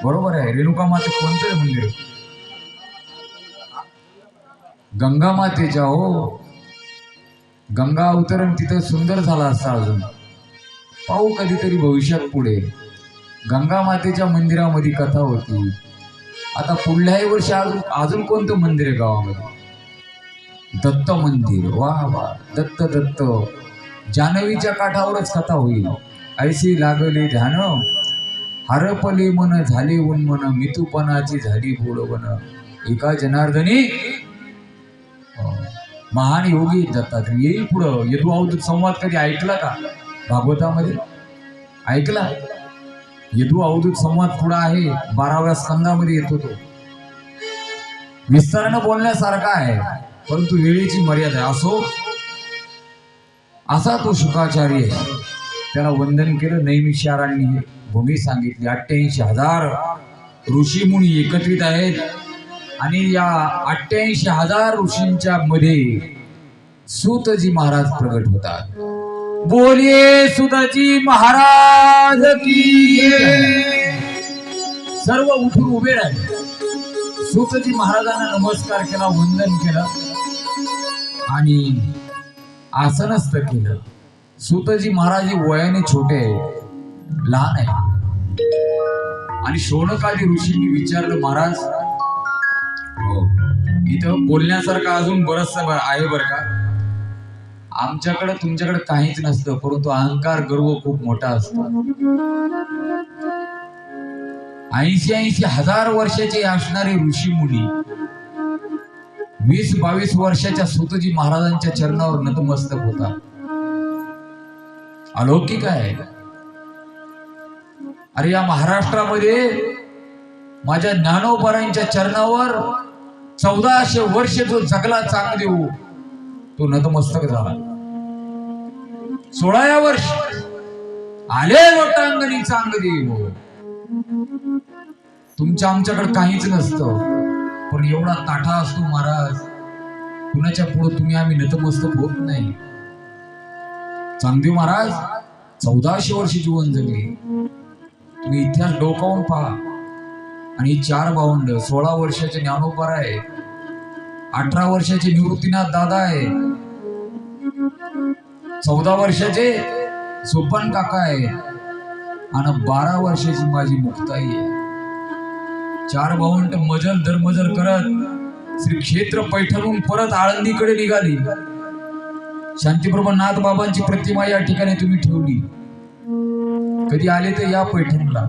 बरोबर आहे. रेणुका माते कोणतं मंदिर? गंगा मातेच्या. हो, गंगा अवतरण तिथं सुंदर झाला असता. अजून पाहू कधीतरी भविष्यात पुढे. गंगा मातेच्या मंदिरामध्ये कथा होती. आता पुढल्याही वर्षी अजून कोणतं मंदिर आहे गावामध्ये? दत्त मंदिर. वा वा, दत्त दत्त. जानवीच्या काठावरच कथा होईल. ऐशी लागले ध्यान, हरपले मन झाले उन्मन, मितूपणाची झाली बोलवन, एका जनार्दनी महान योगी दत्तात्रय. येईल पुढं. यदु अवधूत संवाद कधी ऐकला का भागवतामध्ये? ऐकला? यदु अवधूत संवाद पुढं आहे, 12व्या स्कंदामध्ये येतो. तो विस्तारानं बोलण्यासारखा आहे, परंतु वेळेची मर्यादा आहे. असो, असा तो शुकाचार्य आहे. त्याला वंदन केलं. नैमिषारण्य भूमी सांगितली. 88,000 ऋषी मुनी एकत्रित आहेत आणि या 88,000 ऋषींच्या मध्ये सूतजी महाराज प्रगट होतात. बोलिये सूतजी महाराज की जय. सर्व उठून उभे राहिले. सूतजी महाराजांना नमस्कार केला, वंदन केलं आणि आसनस्थ केलं. सूतजी महाराज हे वयाने छोटे आहे, लहान आहे. आणि शौनकादी ऋषींनी विचारलं, महाराज हो, इथं बोलण्यासारखं अजून बरंच आहे बरं का. आमच्याकडे तुमच्याकडे काहीच नसतं, परंतु अहंकार गर्व खूप मोठा असतो. 80,000 वर्षाचे असणारे ऋषी मुनी 20-22 वर्षाच्या सूतजी महाराजांच्या चरणावर नतमस्तक होता. अलौकिक आहे. अरे या महाराष्ट्रामध्ये माझ्या ज्ञानोबारांच्या चरणावर 1400 वर्ष जो जगला चांगदेव, तो नतमस्तक झाला. 16व्या वर्ष आले लोटांगणी चांगदेव. तुमच्या आमच्याकडे काहीच नसतं, पण एवढा ताठा असतो महाराज, कुणाच्या पुढे तुम्ही आम्ही नतमस्तक होत नाही. चांगदेव महाराज 1400 वर्ष जीवन जगले. तुम्ही इतिहास डोकावून पहा. आणि 4 भावंड, 16 वर्षाचे ज्ञानोबा आहे, 18 वर्षाचे निवृत्तीनाथ दादा आहे, 14 वर्षाचे सोपान काका आहे आणि 12 वर्षाची माझी मुक्ताई आहे. 4 भावंड मजल दरमजल करत श्री क्षेत्र पैठणहून परत आळंदीकडे निघाली. शांतीप्रभा नाथ बाबांची प्रतिमा या ठिकाणी तुम्ही ठेवली. कधी आले तर या पैठणला,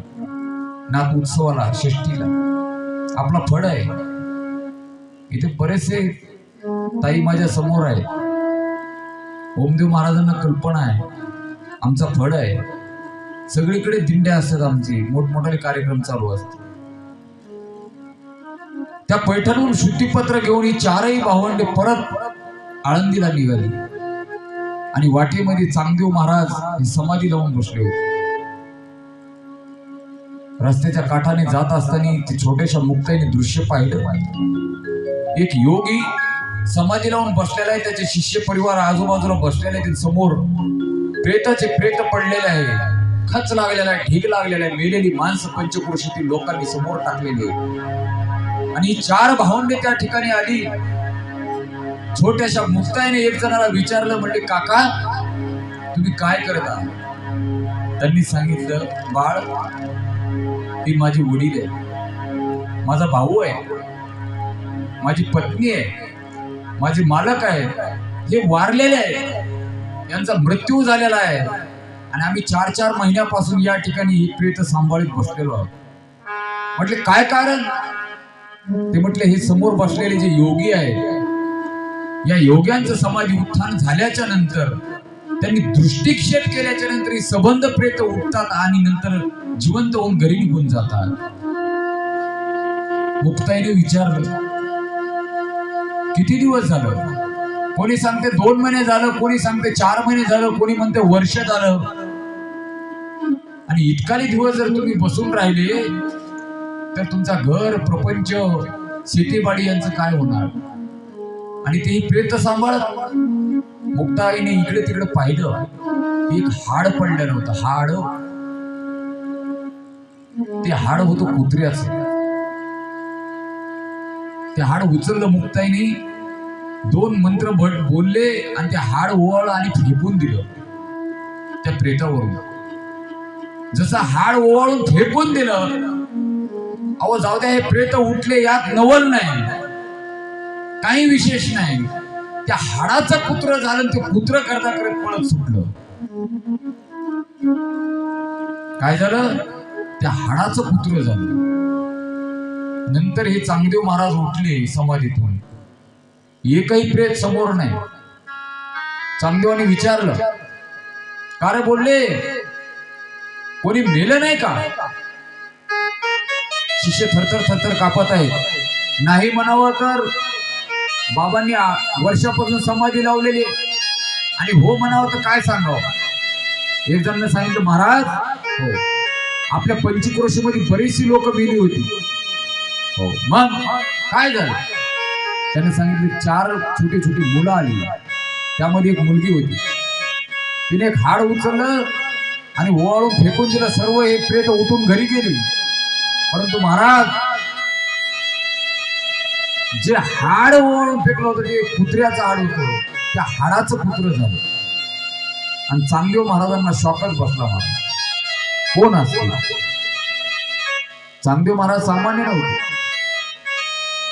नाथ उत्सवाला, षष्टीला. आपला फड आहे इथे. बरेचसे ताई माझ्या समोर आहे. ओमदेव महाराजांना कल्पना आहे, आमचा फड आहे. सगळीकडे दिंड्या असतात आमची, मोठमोठाले कार्यक्रम चालू असतात. त्या पैठणहून शुद्धीपत्र घेऊन ही 4ही भावंडे परत आळंदीला निघाली आणि वाटेमध्ये चांगदेव महाराज ही समाधी लावून बसले होते. रस्त्याच्या काठाने जात असताना ते छोट्याशा मुक्ताईने दृश्य पाहिलं. एक योगी समाधी लावून बसलेला आहे, त्याचे शिष्य परिवार आजूबाजूला बसलेले आहेत. समोर प्रेताचे प्रेत पडलेले आहे, खच लागलेला आहे, ढीग लागलेला आहे, मेलेली माणसं पंचक्रोशीतील लोकांनी समोर टाकलेली आहे. आणि ही 4 भावंडे त्या ठिकाणी आली. छोट्याशा मुक्ताईने एक जणाला विचारलं, म्हणले काका तुम्ही काय करत आहात? त्यांनी सांगितलं, बाळ ही माझी वडील आहे. माझा भाऊ आहे, माझी पत्नी आहे, माझे मालक आहे, हे वारलेले आहे, यांचा मृत्यू झालेला आहे आणि आम्ही 4-4 महिन्यापासून या ठिकाणी ही प्रेत सांभाळीत बसलेलो आहोत. म्हटले काय कारण? ते म्हटले हे समोर बसलेले जे योगी आहेत, या योग्यांचं समाधी उत्थान झाल्याच्या नंतर, त्यांनी दृष्टिक्षेप केल्याच्या नंतर ही सबंध प्रेत उठतात आणि नंतर जिवंत होऊन घरी निघून जातात. मुक्ताईने विचारलं किती दिवस झालं? कोणी सांगते 2 महिने झालं, कोणी सांगते 4 महिने झालं, कोणी म्हणते वर्ष झालं. आणि इतकाले दिवस जर तुम्ही बसून राहिले तर तुमचा घर, प्रपंच, शेतीबाडी यांचं काय होणार? आणि तेही प्रेत सांभाळत. मुक्ताईने इकडे तिकडे पाहिलं, एक हाड पडलेलं होतं. ते हाड होतं कुत्र्याचं. ते हाड उचललं मुक्ताईने, 2 मंत्र बोलले आणि ते हाड ओवाळलं आणि फेकून दिलं त्या प्रेतावरून. जसं हाड ओवाळून फेकून दिलं, अहो जाऊ द्या, हे प्रेत उठले, यात नवल नाही, काही विशेष नाही. त्या हाडाचं कुत्र झालं, ते कुत्र करता करत पळत सुटलं. काय झालं? त्या हाडाचं कुत्र झालं. नंतर हे चांगदेव महाराज उठले समाधीतून, एकही प्रेत समोर नाही. चांगदेवाने विचारलं, का रे? बोलले कोणी मेलं नाही का? शिष्य थरथर थरथर कापत आहेत. नाही म्हणावं तर बाबांनी वर्षापासून समाधी लावलेली, आणि हो म्हणावं तर काय सांगावं? एक जणांना सांगितलं, महाराज हो, आपल्या पंचक्रोशीमध्ये बरीचशी लोक मेली होती. हो, मग काय झालं? त्याने सांगितलं 4 छोटी छोटी मुलं आली, त्यामध्ये एक मुलगी होती. तिने एक हाड उचललं आणि ओवाळून फेकून दिलं. सर्व हे प्रेत उठून घरी गेली. परंतु महाराज, जे हाड ओवाळून फेकलं होतं ते कुत्र्याचं हाड होतं, त्या हाडाचं कुत्र झालं. आणि चांगदेव महाराजांना शॉकच बसला. महाराज कोण असतील? चांगदेव महाराज सामान्य नव्हते.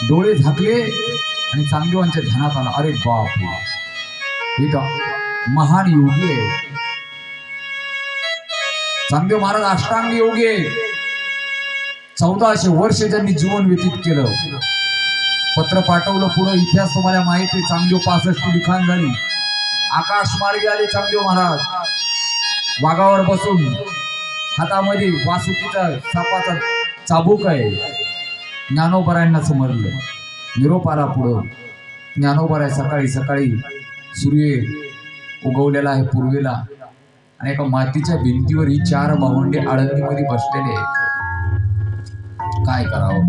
डोळे झाकले आणि चांगदेवांच्या ध्यानात आला, अरे बाप, हे तर महान योगी आहे. चांगदेव महाराज अष्टांग योगी आहे. 1400 वर्ष त्यांनी जीवन व्यतीत केलं. पत्र पाठवलं पुढं, इतिहास तुम्हाला माहिती आहे. चांगदेव 65 लिखाण झाली. आकाश मार्गी आले चांगदेव महाराज, वाघावर बसून, हातामध्ये वासुकीचा सापाचा चाबूक आहे. ज्ञानोबरायांना समजलं. निरोप आला पुढं. ज्ञानोबराय सकाळी सकाळी सूर्य उगवलेला आहे पूर्वेला, आणि एका मातीच्या भिंतीवर ही 4 भावंडे आळंदीमध्ये बसलेले आहेत. काय करावं?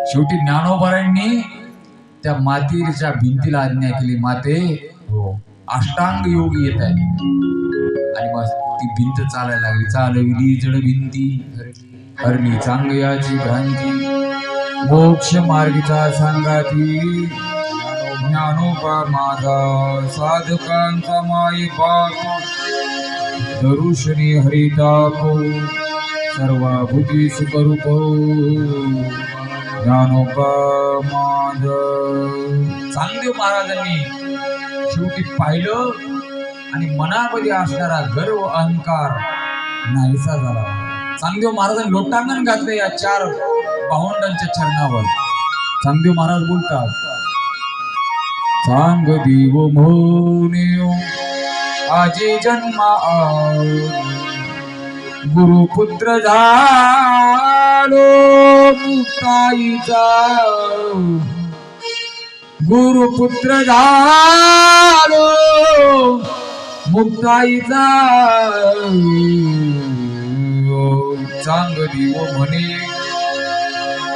शेवटी ज्ञानोबरायांनी त्या मातीच्या भिंतीला आज्ञा केली, माते हो, अष्टांग योगी येत आहे. आणि बस ती भिंत चालायला लागली. चालविली जड भिंती, हरली चांगयाची भ्रांती, मोक्ष मार्गीचा सांगाती. ज्ञानोबा माझा साधकांचा माई बाप, दरुशनी हरितापो, सर्वभूती सुखरूप. ज्ञानोबा माझ. चांगदेव महाराजांनी शेवटी पाहिलं आणि मनामध्ये असणारा गर्व, अहंकार नाहीसा झाला. चांगदेव महाराजांनी लोटांगण घातलं या 4 भावंडांच्या चरणावर. चांगदेव महाराज बोलतात, चांग देव मोने आजी जन्मा गुरुपुत्र झालो मुक्ताईचा, गुरुपुत्र झालो मुक्ताईचा. चांग देव म्हणे,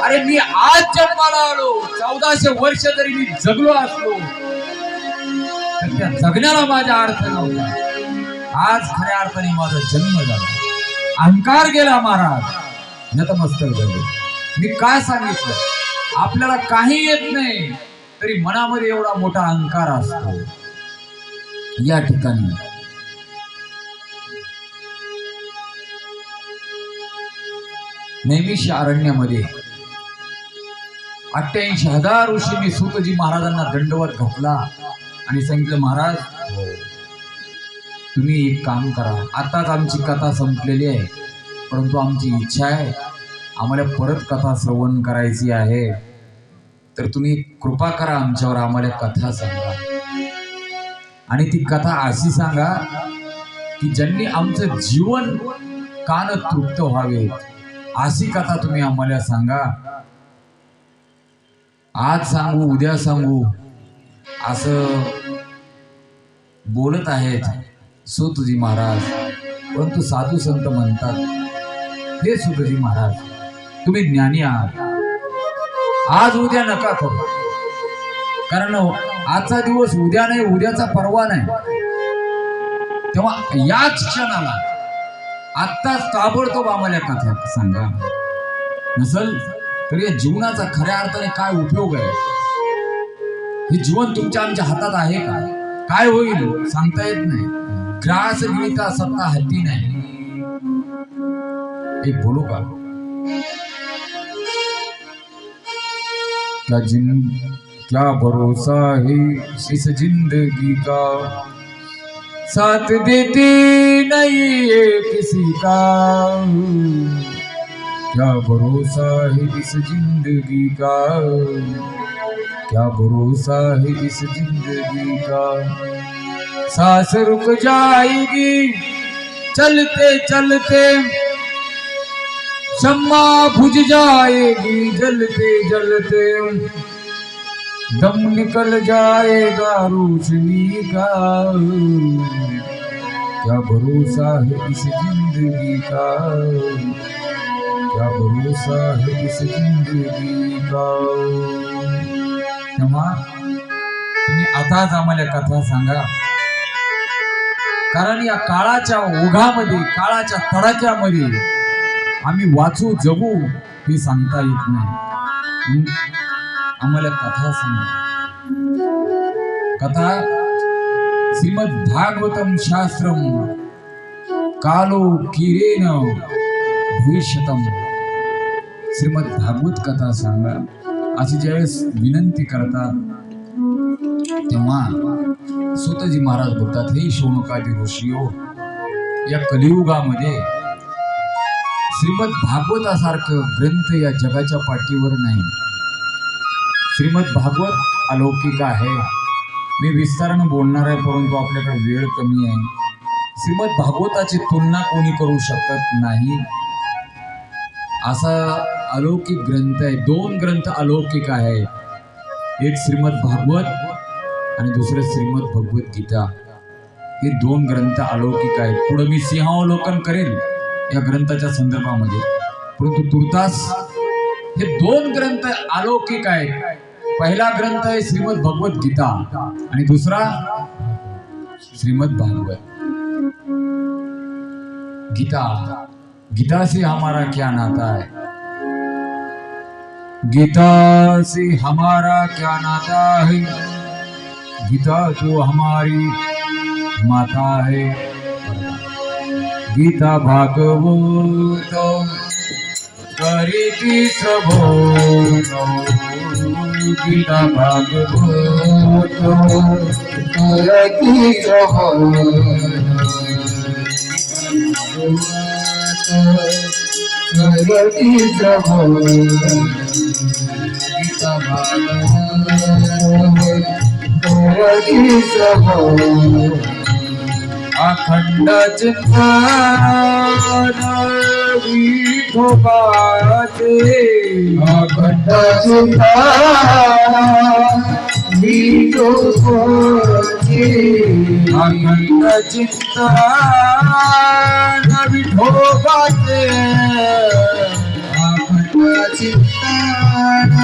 अरे मी आज जन्माला आलो, 1400 वर्ष जरी मी जगलो असलो तर त्या जगण्याला माझा अर्थ नव्हता. आज खऱ्या अर्थाने माझा जन्म झाला. अहंकार गेला महाराज, नतमस्तक झाले. मी काय सांगितलं? आपल्याला काही येत नाही तरी मनामध्ये एवढा मोठा अहंकार असतो. या ठिकाणी नैमिष अरण्यामध्ये 88,000 ऋषींनी सूतजी महाराजांना दंडवत घातला आणि सांगितलं, महाराज तुम्ही एक काम करा, आताच आमची कथा संपलेली आहे, परंतु आमची इच्छा आहे आम्हाला परत कथा श्रवण करायची आहे, तर तुम्ही कृपा करा आमच्यावर, आम्हाला कथा सांगा. आणि ती कथा अशी सांगा की ज्यांनी आमचं जीवन कान तृप्त व्हावे, अशी कथा तुम्ही आम्हाला सांगा. आज सांगू उद्या सांगू असं बोलत आहेत सूतजी महाराज. परंतु साधू संत म्हणतात, हे सूतजी महाराज तुम्ही ज्ञानी आहात, आज उद्या नका करू, कारण आजचा दिवस उद्या नाही, उद्याचा परवा नाही. तेव्हा याच क्षणाला आत्ताच ताबडतोब आम्हाला कथा सांगा. नसल तर या जीवनाचा खऱ्या अर्थाने काय उपयोग आहे? हे जीवन तुमच्या आमच्या हातात आहे का? काय होईल सांगता येत नाही. ग्रास गीता सत्ता हाती नाही. एक बोलू का? क्या भरोसा है इस जिंदगी का, साथ देती नहीं है किसी का. क्या भरोसा है इस जिंदगी का, क्या भरोसा है इस जिंदगी का. सांस रुक जाएगी चलते चलते, शम्मा बुझ जाएगी जलते जलते, दम निकल जाएगा रोशनी का. क्या भरोसा है इस जिंदगी का, क्या भरोसा है इस जिंदगी का. तेव्हा तुम्ही आताच आम्हाला कथा सांगा, कारण या काळाच्या ओघामध्ये, काळाच्या तडाख्यामध्ये आम्ही वाचू जगू हे सांगता येत नाही. आम्हाला कथा सांगा. कथा श्रीमद भागवतम शास्त्रम कालो किरेन भविष्यतम. श्रीमद भागवत कथा सांगा अशी ज्यावेळेस विनंती करतात, तेव्हा सूतजी महाराज बोलतात, हे शौनकादी ऋषीयो, या कलियुगामध्ये श्रीमद भागवतासारखं ग्रंथ या जगाच्या पाठीवर नाही. श्रीमद भागवत अलौकिक आहे. मी विस्तारानं बोलणार आहे, परंतु आपल्याकडे वेळ कमी आहे. श्रीमद भागवताची तुलना कोणी करू शकत नाही. असा अलौकिक ग्रंथ आहे. 2 ग्रंथ अलौकिक आहे, एक श्रीमद भागवत आणि दुसरं श्रीमद भगवद्गीता. हे 2 ग्रंथ अलौकिक आहेत. पुढे मी सिंहावलोकन करेल या ग्रंथाच्या संदर्भामध्ये, परंतु तुर्तास हे 2 ग्रंथ अलौकिक आहेत. पहिला ग्रंथ आहे श्रीमद भगवद्गीता आणि दुसरा श्रीमद भागवत गीता. गीता से हमारा क्या नाता है? गीता से हमारा क्या नाता है? गीता तो हमारी माता है. गीता भागवत करीति श्रवण, गीता भागवत करती श्रवण, करती श्रवण, गीता भागवत करती श्रवण. अखंड चिंतन विठोबाचे, अखंड चिंतन विठोबाचे, अखंड चिंतन विठोबाचे, अखंड चिंतन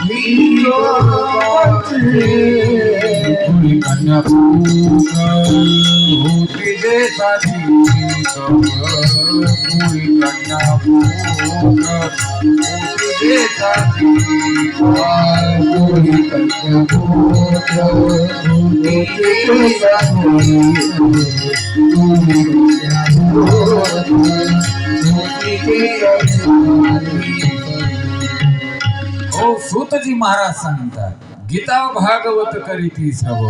विठोबाचे. पुरी कन्या पूक होती जे साठी, पुरी कन्या पूक होती जे साठी, पुरी कन्या पूक होती जे साठी, पुरी कन्या पूक होती जे साठी. हो सूतजी महाराज सांगतात गीता भागवत करीती श्रवण